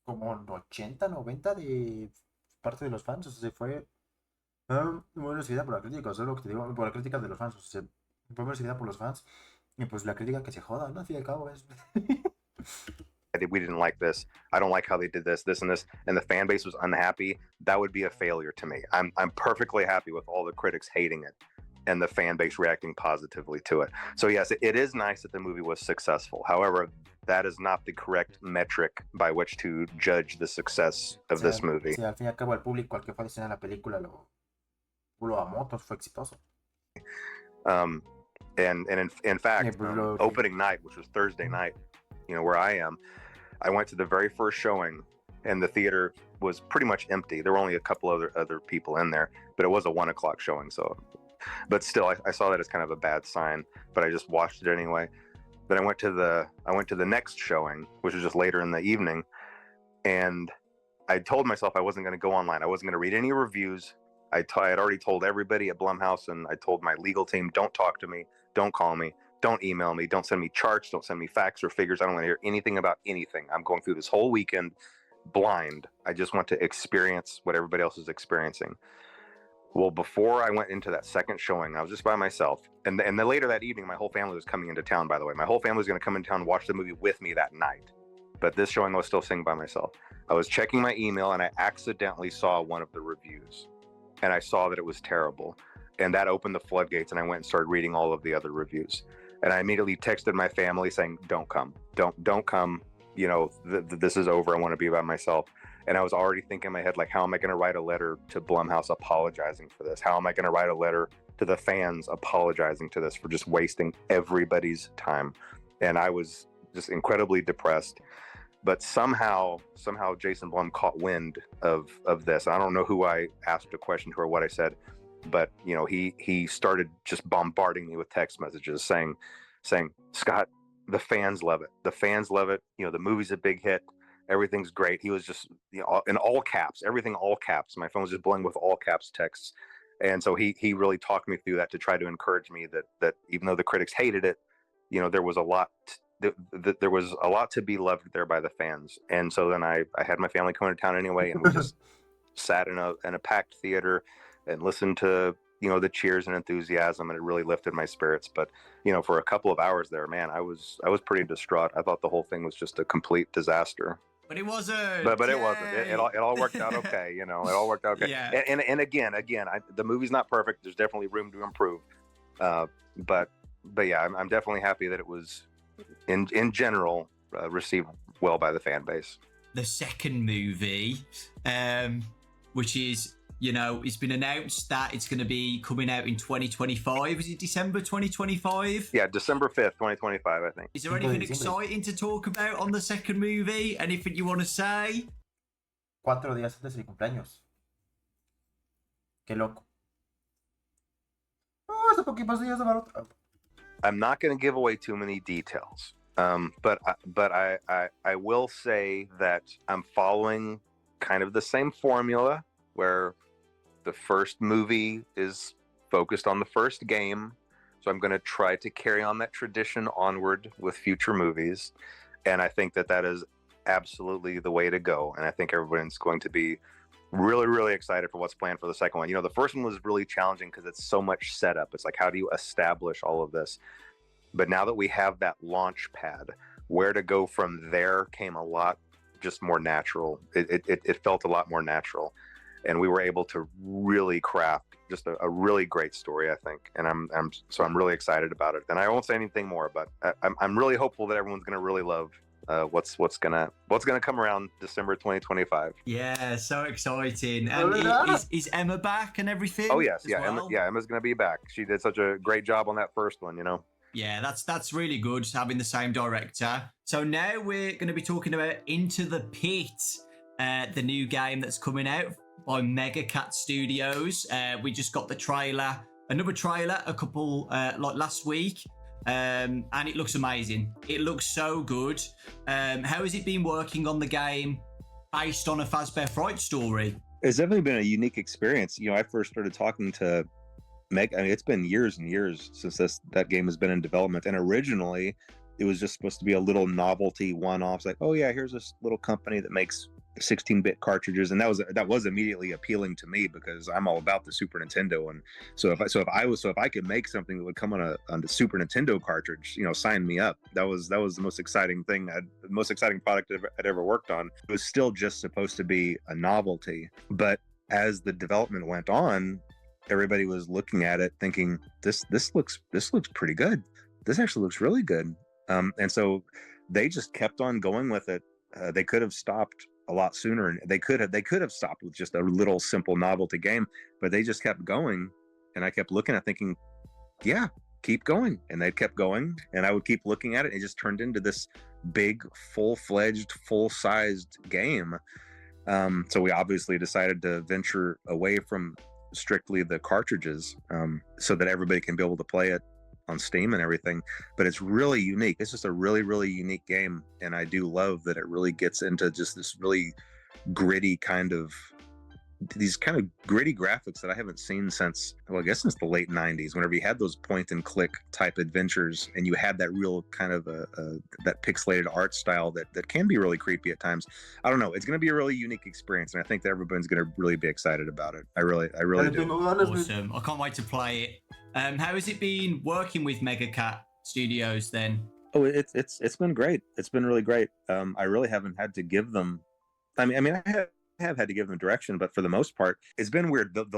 como 80, 90 de parte de los fans. O sea, se fue muy recibida por la crítica, o sea, lo que te digo, por la crítica de los fans. O sea, fue muy recibida por los fans. Y pues la crítica que se joda, ¿no? Al fin y al cabo es... we didn't like this. I don't like how they did this, and the fan base was unhappy. That would be a failure to me. I'm perfectly happy with all the critics hating it and the fan base reacting positively to it. So yes, it is nice that the movie was successful. However, that is not the correct metric by which to judge the success of this movie. Sí, al fin y al cabo el público al que fue a diseñar la película lo amó, entonces fue exitoso. And in fact, opening night, which was Thursday night, you know, where I am, I went to the very first showing and the theater was pretty much empty. There were only a couple other people in there, but it was a 1:00 showing. So, but still, I saw that as kind of a bad sign, but I just watched it anyway. Then I went to the next showing, which was just later in the evening. And I told myself I wasn't going to go online. I wasn't going to read any reviews. I had already told everybody at Blumhouse, and I told my legal team, don't talk to me, don't call me, don't email me, don't send me charts, don't send me facts or figures. I don't want to hear anything about anything. I'm going through this whole weekend blind. I just want to experience what everybody else is experiencing. Well, before I went into that second showing, I was just by myself. And then later that evening, my whole family was coming into town, by the way. My whole family was going to come into town and watch the movie with me that night. but this showing I was still seeing by myself. I was checking my email and I accidentally saw one of the reviews, and I saw that it was terrible, and that opened the floodgates, and I went and started reading all of the other reviews, and I immediately texted my family saying, don't come, don't come, you know, this is over. I want to be by myself. And I was already thinking in my head, like, how am I going to write a letter to Blumhouse apologizing for this? How am I going to write a letter to the fans apologizing to this for just wasting everybody's time? And I was just incredibly depressed. But somehow Jason Blum caught wind of this. I don't know who I asked a question to or what I said, but you know, he started just bombarding me with text messages saying, Scott, the fans love it. The fans love it. You know, the movie's a big hit. Everything's great. He was just, you know, in all caps, everything all caps. My phone was just blowing with all caps texts. And so he really talked me through that to try to encourage me that even though the critics hated it, you know, there was a lot to be loved there by the fans. And so then I had my family come into town anyway, and we just sat in a packed theater and listened to, you know, the cheers and enthusiasm, and it really lifted my spirits. But, you know, for a couple of hours there, man, I was pretty distraught. I thought the whole thing was just a complete disaster. But it wasn't. But it wasn't. It all worked out okay. You know, it all worked out okay. Yeah. And again, the movie's not perfect. There's definitely room to improve. But yeah, I'm definitely happy that it was in general received well by the fan base. The second movie, which is, you know, it's been announced that it's going to be coming out in 2025. Is it December 2025? Yeah, December 5th, 2025, I think. Is there anything exciting to talk about on the second movie? Anything you want to say? 4 días antes de mi cumpleaños. Qué loco. Oh, hace poquitos días de Barot. I'm not going to give away too many details, but I will say that I'm following kind of the same formula where the first movie is focused on the first game. So I'm going to try to carry on that tradition onward with future movies. And I think that is absolutely the way to go. And I think everyone's going to be really, really excited for what's planned for the second one. You know, the first one was really challenging because it's so much setup. It's like, how do you establish all of this? But now that we have that launch pad, where to go from there came a lot just more natural. It felt a lot more natural. And we were able to really craft just a really great story, I think. And I'm really excited about it. And I won't say anything more, but I'm really hopeful that everyone's going to really love what's gonna come around December 2025. Yeah, so exciting. And is Emma back and everything? Oh yes, yeah, well? Emma's gonna be back. She did such a great job on that first one, you know. Yeah, that's really good having the same director. So now we're going to be talking about Into the Pit, the new game that's coming out by Mega Cat Studios. We just got the trailer, another trailer, a couple like last week, and it looks amazing. It looks so good. How has it been working on the game based on a Fazbear Fright story? It's definitely been a unique experience. You know, I first started talking to Meg. I mean, it's been years and years since that game has been in development, and originally it was just supposed to be a little novelty one-off. It's like, oh yeah, here's this little company that makes 16-bit cartridges, and that was immediately appealing to me because I'm all about the Super Nintendo. And so if I could make something that would come on the Super Nintendo cartridge, you know, sign me up. That was the most exciting thing, the most exciting product I'd ever worked on. It was still just supposed to be a novelty, but as the development went on, everybody was looking at it thinking, this looks pretty good. This actually looks really good. And so they just kept on going with it. They could have stopped a lot sooner, and they could have stopped with just a little simple novelty game, but they just kept going. And I kept looking at thinking, yeah, keep going. And they kept going, and I would keep looking at it. It just turned into this big, full-fledged, full-sized game. So we obviously decided to venture away from strictly the cartridges, so that everybody can be able to play it on Steam and everything. But it's really unique. It's just a really, really unique game, and I do love that it really gets into just this really gritty these kind of gritty graphics that I haven't seen since the late 90s, whenever you had those point and click type adventures and you had that real kind of that pixelated art style that can be really creepy at times. I don't know. It's going to be a really unique experience, and I think that everyone's going to really be excited about it. I really do. Awesome. I can't wait to play it. How has it been working with Mega Cat Studios then? Oh, it's been great. It's been really great. I really haven't had to give them. I have had to give them direction, but for the most part, it's been weird. They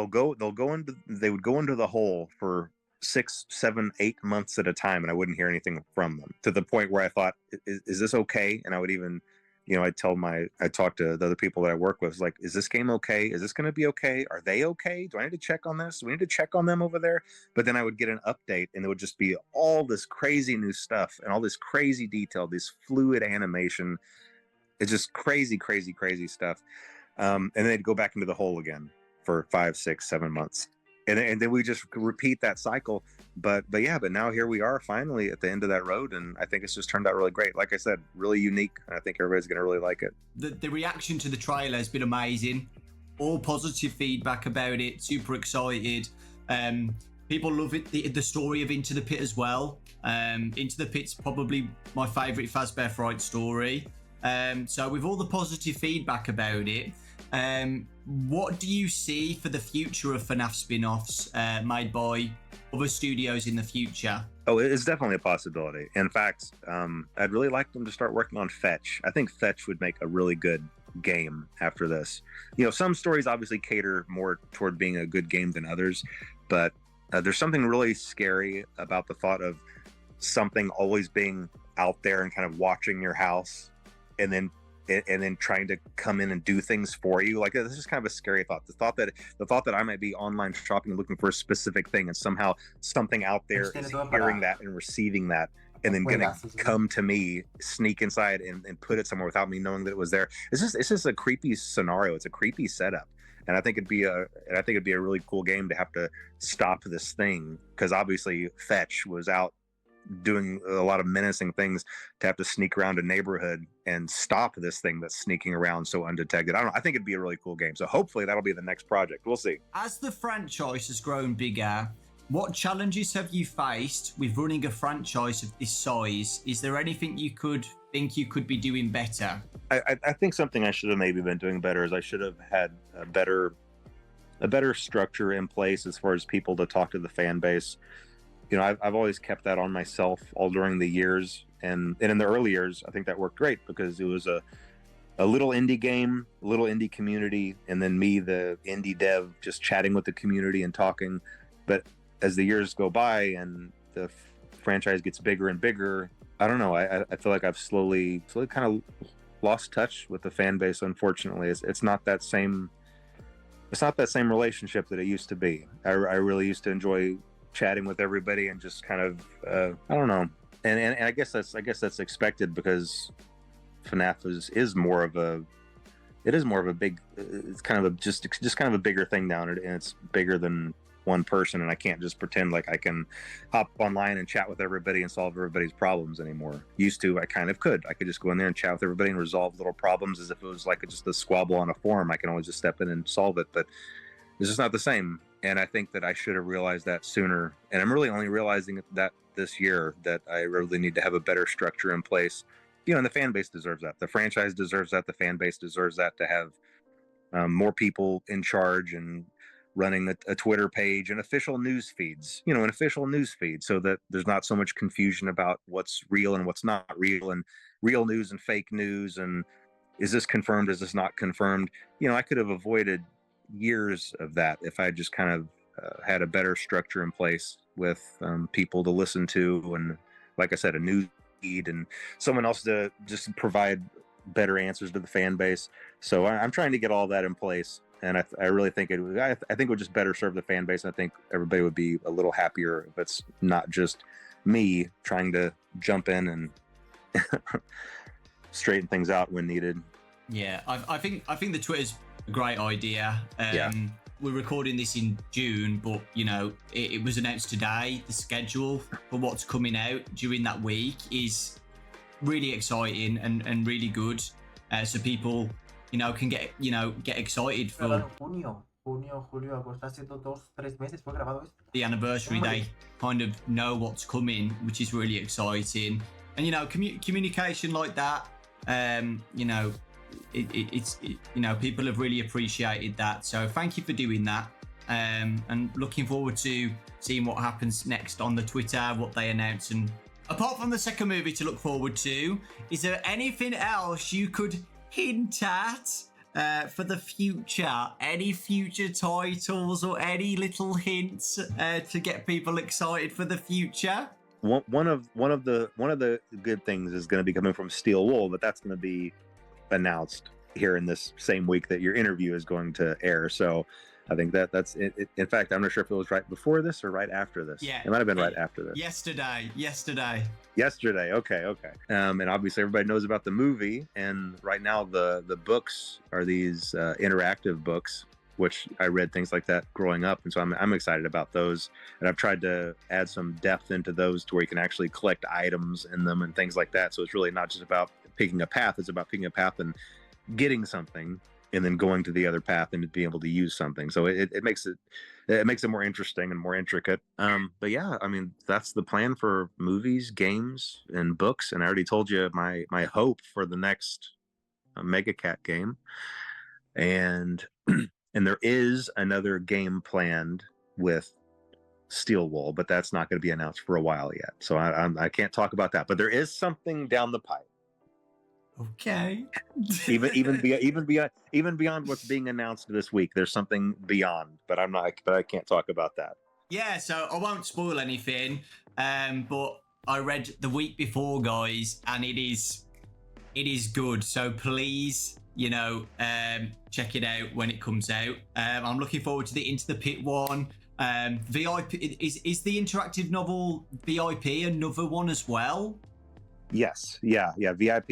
would go into the hole for 6, 7, 8 months at a time, and I wouldn't hear anything from them, to the point where I thought, is this okay? And I would even, I talked to the other people that I work with, like, is this game okay? Is this going to be okay? Are they okay? Do I need to check on this? Do we need to check on them over there? But then I would get an update, and it would just be all this crazy new stuff and all this crazy detail, this fluid animation. It's just crazy, crazy, crazy stuff. And then they'd go back into the hole again for 5, 6, 7 months, and then we just repeat that cycle. But now here we are, finally at the end of that road, and I think it's just turned out really great. Like I said, really unique, and I think everybody's going to really like it. The reaction to the trailer has been amazing. All positive feedback about it. Super excited. People love it. The story of Into the Pit as well. Into the Pit's probably my favourite Fazbear Fright story. So with all the positive feedback about it, what do you see for the future of FNAF spin-offs made by other studios in the future? Oh, it's definitely a possibility. In fact, I'd really like them to start working on Fetch. I think Fetch would make a really good game after this. Some stories obviously cater more toward being a good game than others, but there's something really scary about the thought of something always being out there and kind of watching your house, and then trying to come in and do things for you. Like, this is kind of a scary thought. The thought that I might be online shopping and looking for a specific thing, and somehow something out there is hearing that and receiving that, and then gonna come to me, sneak inside and put it somewhere without me knowing that it was there. It's just a creepy scenario. It's a creepy setup. And I think it'd be a really cool game to have to stop this thing, because obviously Fetch was out doing a lot of menacing things, to have to sneak around a neighborhood and stop this thing that's sneaking around so undetected. I don't know. I think it'd be a really cool game. So hopefully that'll be the next project. We'll see. As the franchise has grown bigger, what challenges have you faced with running a franchise of this size? Is there anything you could be doing better? I think something I should have maybe been doing better is I should have had a better structure in place as far as people to talk to the fan base. I've always kept that on myself all during the years, and in the early years, I think that worked great, because it was a little indie game, a little indie community, and then me, the indie dev, just chatting with the community and talking. But as the years go by and the franchise gets bigger and bigger, I don't know. I feel like I've slowly kind of lost touch with the fan base. Unfortunately, it's not that same relationship that it used to be. I really used to enjoy chatting with everybody and just kind of I don't know, and I guess that's expected, because FNAF is more of a big, it's kind of just kind of a bigger thing now, and it's bigger than one person, and I can't just pretend like I can hop online and chat with everybody and solve everybody's problems anymore. Used to, I kind of could. I could just go in there and chat with everybody and resolve little problems as if it was like just a squabble on a forum. I can always just step in and solve it, but it's just not the same. And I think that I should have realized that sooner. And I'm really only realizing that this year, that I really need to have a better structure in place. And the fan base deserves that. The franchise deserves that. The fan base deserves that, to have more people in charge and running a Twitter page and official news feeds, so that there's not so much confusion about what's real and what's not real, and real news and fake news. And is this confirmed? Is this not confirmed? I could have avoided years of that if I just kind of had a better structure in place with people to listen to, and, like I said, a news feed, and someone else to just provide better answers to the fan base. So I'm trying to get all that in place, and I really think it would just better serve the fan base. I think everybody would be a little happier if it's not just me trying to jump in and straighten things out when needed. Yeah, I think the Twitter's a great idea. We're recording this in June, but it was announced today. The schedule for what's coming out during that week is really exciting and really good. So people, can get excited for Junio, julio, agosto, hace 2-3 meses fue grabado esto. The anniversary. They kind of know what's coming, which is really exciting. And communication like that, it's people have really appreciated that, so thank you for doing that, and looking forward to seeing what happens next on the Twitter, what they announce. And apart from the second movie to look forward to, is there anything else you could hint at for the future? Any future titles or any little hints to get people excited for the future? One of the good things is going to be coming from Steel Wool, but that's going to be announced here in this same week that your interview is going to air. So I think that's it. In fact, I'm not sure if it was right before this or right after this. Yeah, it might have been right after this. Yesterday. Okay. And obviously everybody knows about the movie, and right now the books are these interactive books, which I read things like that growing up, and so I'm excited about those. And I've tried to add some depth into those to where you can actually collect items in them and things like that. So it's really not just about picking a path; it's about picking a path and getting something, and then going to the other path and being able to use something. So it makes it more interesting and more intricate. But yeah, I mean, that's the plan for movies, games, and books. And I already told you my hope for the next Mega Cat game. And and there is another game planned with Steel Wool, but that's not going to be announced for a while yet. So I can't talk about that. But there is something down the pipe. Okay. even beyond what's being announced this week, there's something beyond, but I can't talk about that. Yeah, so I won't spoil anything, but I read the week before, guys, and it is good. So please, check it out when it comes out. I'm looking forward to the Into the Pit one. VIP is the interactive novel VIP another one as well? Yes, yeah. VIP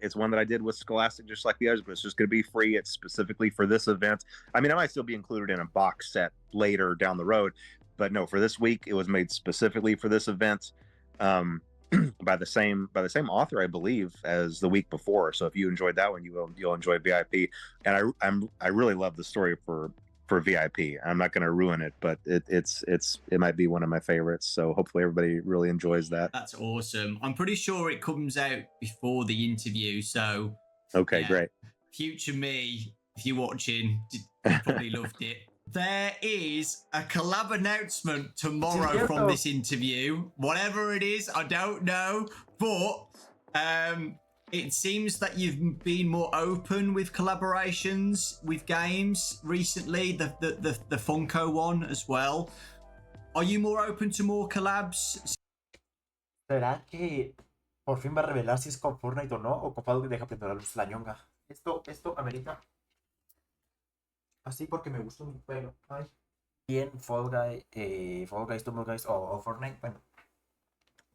it's one that I did with Scholastic, just like the others, but it's just going to be free. It's specifically for this event. I mean, I might still be included in a box set later down the road, but no, for this week, it was made specifically for this event, by the same author, I believe, as the week before. So if you enjoyed that one, you'll enjoy VIP. And I really love the story for VIP. I'm not going to ruin it, but it might be one of my favorites. So hopefully everybody really enjoys that. That's awesome. I'm pretty sure it comes out before the interview. So okay, yeah. Great. Future me, if you're watching, probably loved it. There is a collab announcement tomorrow from this interview. Whatever it is, I don't know, but it seems that you've been more open with collaborations with games recently, the Funko one as well. Are you more open to more collabs? ¿Será que por fin va a revelar si es con Fortnite o no? ¿O con Fall Guys deja prender la ñonga? Esto amerita así porque me gustó mi pelo. Ay. Bien, Fall Guys, Tumble Guys o Fortnite, bueno.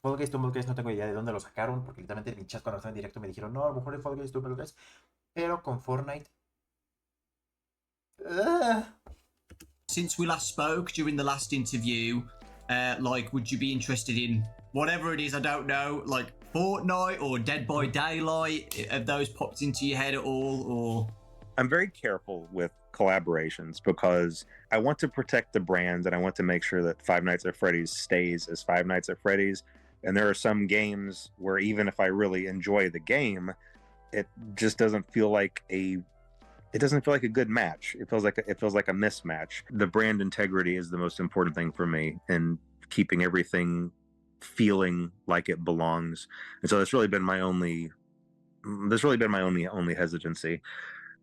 Fall Guys, Tumble Guys no tengo idea de dónde lo sacaron, porque literalmente en mi chat cuando estaba en directo me dijeron, no, a lo mejor es Fall Guys, Tumble Guys, pero con Fortnite... Since we last spoke during the last interview, would you be interested in whatever it is, I don't know, like Fortnite or Dead by Daylight? Have those popped into your head at all, or...? I'm very careful with collaborations because I want to protect the brand and I want to make sure that Five Nights at Freddy's stays as Five Nights at Freddy's. And there are some games where even if I really enjoy the game, it just doesn't feel like a good match. It feels like a mismatch. The brand integrity is the most important thing for me, and keeping everything feeling like it belongs. And so that's really been my only hesitancy.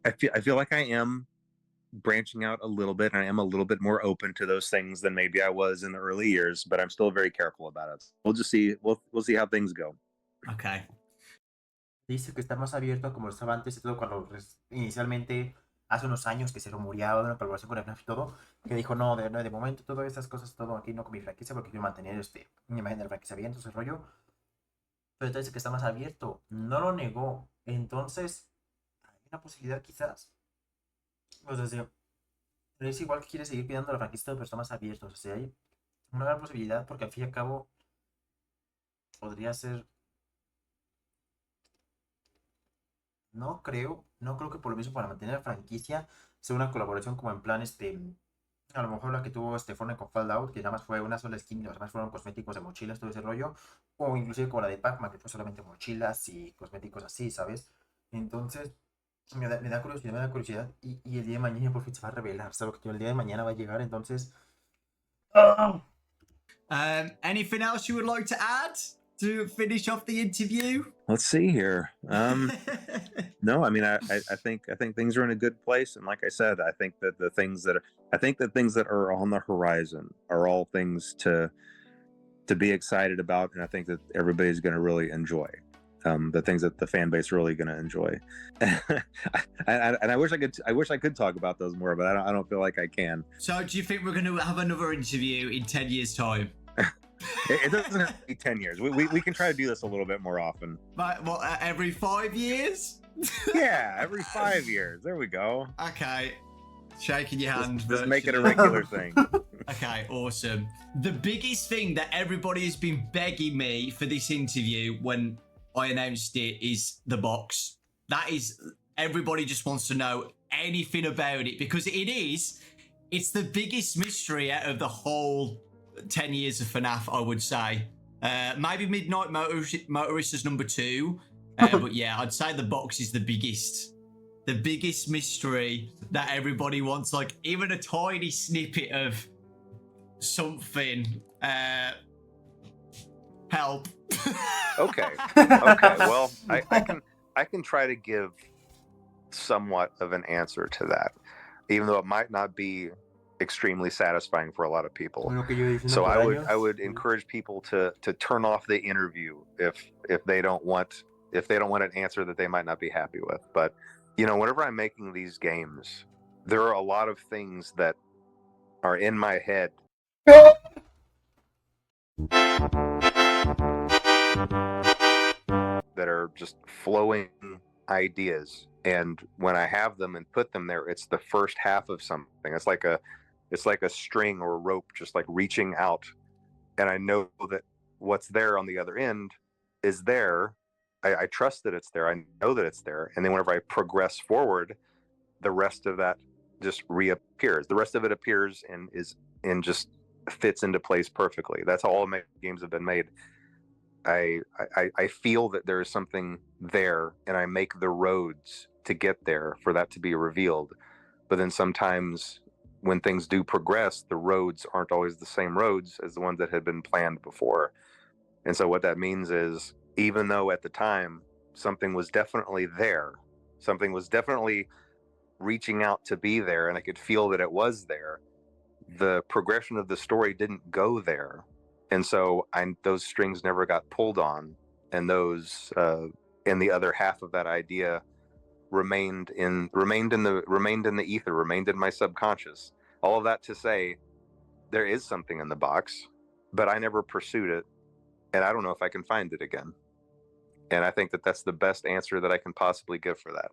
I feel like I am branching out a little bit, and I am a little bit more open to those things than maybe I was in the early years, but I'm still very careful about it. We'll just see. We'll see how things go. Okay. Dice que está más abierto como estaba antes y todo, cuando inicialmente hace unos años que se rumoreaba de una colaboración con AFINNAF y todo, que dijo no, de momento todas estas cosas, todo aquí no con mi franquicia porque quiero mantener mi imagen de la franquicia bien, entonces rollo. Pero entonces dice que está más abierto, no lo negó, entonces hay una posibilidad quizás, pues decir, es igual que quiere seguir cuidando la franquicia, pero está más abierto, o sea, hay una gran posibilidad porque al fin y al cabo podría ser. No creo que por lo mismo para mantener la franquicia sea una colaboración como en plan a lo mejor la que tuvo Fortnite con Fallout, que nada más fue una sola skin y los demás fueron cosméticos de mochilas, todo ese rollo, o inclusive como la de Pac-Man, que fue solamente mochilas y cosméticos así, ¿sabes? Entonces me da curiosidad y el día de mañana por fin se va a revelar, ¿sabes? Que el día de mañana va a llegar, entonces... Anything else you would like to add? to finish off the interview? Let's see here. No, I mean, I think things are in a good place, and like I said, I think that the things that are on the horizon are all things to be excited about, and I think that everybody's going to really enjoy. The things that the fan base really going to enjoy. And I wish I could talk about those more, but I don't feel like I can. So do you think we're going to have another interview in 10 years time? It doesn't have to be 10 years. We can try to do this a little bit more often. But what, every 5 years? Yeah, every 5 years. There we go. Okay. Shaking your hand. Just make it a regular thing. Okay, awesome. The biggest thing that everybody has been begging me for this interview when I announced it is the box. That is, everybody just wants to know anything about it because it's the biggest mystery out of the whole 10 years of FNAF, I would say. Maybe Midnight Motorist is number 2. But yeah, I'd say the box is the biggest mystery that everybody wants, like even a tiny snippet of something. Help. Okay. Well, I can try to give somewhat of an answer to that, even though it might not be extremely satisfying for a lot of people. So I would encourage people to turn off the interview if they don't want an answer that they might not be happy with. But whenever I'm making these games, there are a lot of things that are in my head that are just flowing ideas, and when I have them and put them there, it's the first half of something. It's like a string or a rope just like reaching out, and I know that what's there on the other end is there. I trust that it's there. I know that it's there. And then whenever I progress forward, the rest of that just reappears. The rest of it appears and just fits into place perfectly. That's how all my games have been made. I feel that there is something there, and I make the roads to get there for that to be revealed. But then sometimes when things do progress, the roads aren't always the same roads as the ones that had been planned before. And so what that means is, even though at the time something was definitely there, something was definitely reaching out to be there, and I could feel that it was there, the progression of the story didn't go there. And so those strings never got pulled on, and those and the other half of that idea remained in the ether, remained in my subconscious. All of that to say, there is something in the box, but I never pursued it, and I don't know if I can find it again. And I think that that's the best answer that I can possibly give for that.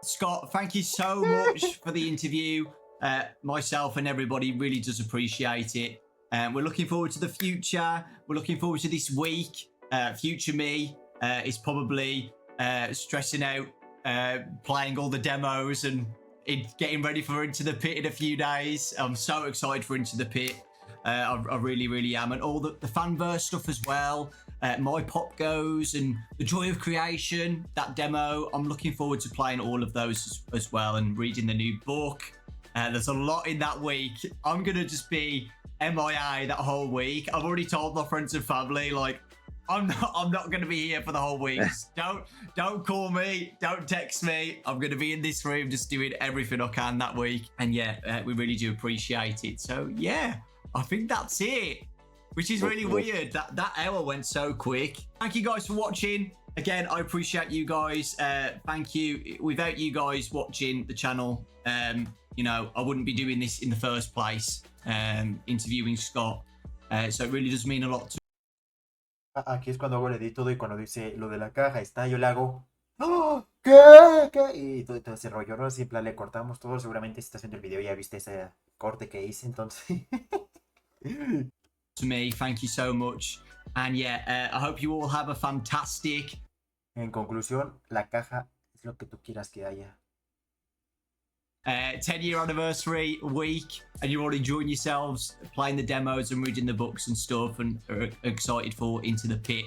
Scott, thank you so much for the interview. Myself and everybody really does appreciate it. We're looking forward to the future. We're looking forward to this week. Future me is probably stressing out, playing all the demos and getting ready for Into the Pit in a few days. I'm so excited for Into the Pit. I really, really am. And all the fanverse stuff as well. My Pop Goes and the Joy of Creation, that demo. I'm looking forward to playing all of those as well and reading the new book. There's a lot in that week. I'm going to just be MIA that whole week. I've already told my friends and family, like, I'm not going to be here for the whole week. Don't call me. Don't text me. I'm going to be in this room just doing everything I can that week. And yeah, we really do appreciate it. So yeah, I think that's it. Which is really weird. That hour went so quick. Thank you guys for watching. Again, I appreciate you guys. Thank you. Without you guys watching the channel, I wouldn't be doing this in the first place, interviewing Scott. So it really does mean a lot to Aquí es cuando hago el edito y cuando dice lo de la caja está, yo le hago ¡oh! ¿Qué? Y todo ese rollo, ¿no? Siempre le cortamos todo. Seguramente si estás viendo el video ya viste ese corte que hice, entonces. To me, thank you so much. And yeah, I hope you all have a fantastic. En conclusión, la caja es lo que tú quieras que haya. 10-year anniversary week, and you're all enjoying yourselves playing the demos and reading the books and stuff, and are excited for Into the Pit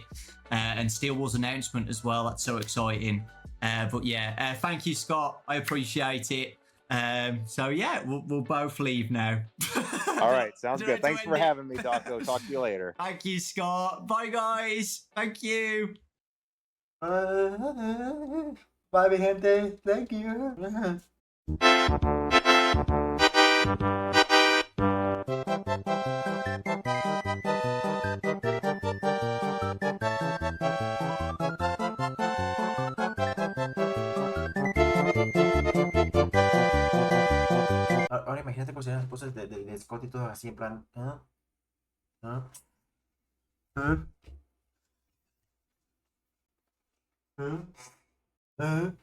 and Steel Wars announcement as well. That's so exciting. But yeah, thank you, Scott. I appreciate it. So yeah, we'll both leave now. All right, sounds Don't good. have to Thanks for end it. having me, Dawko. Talk to you later. Thank you, Scott. Bye, guys. Thank you. Bye, mi gente. Thank you. Ahora imagínate cómo serían las poses de Scott y todo así en plan. ¿Ah? ¿Ah? ¿Ah? ¿Ah? ¿Ah?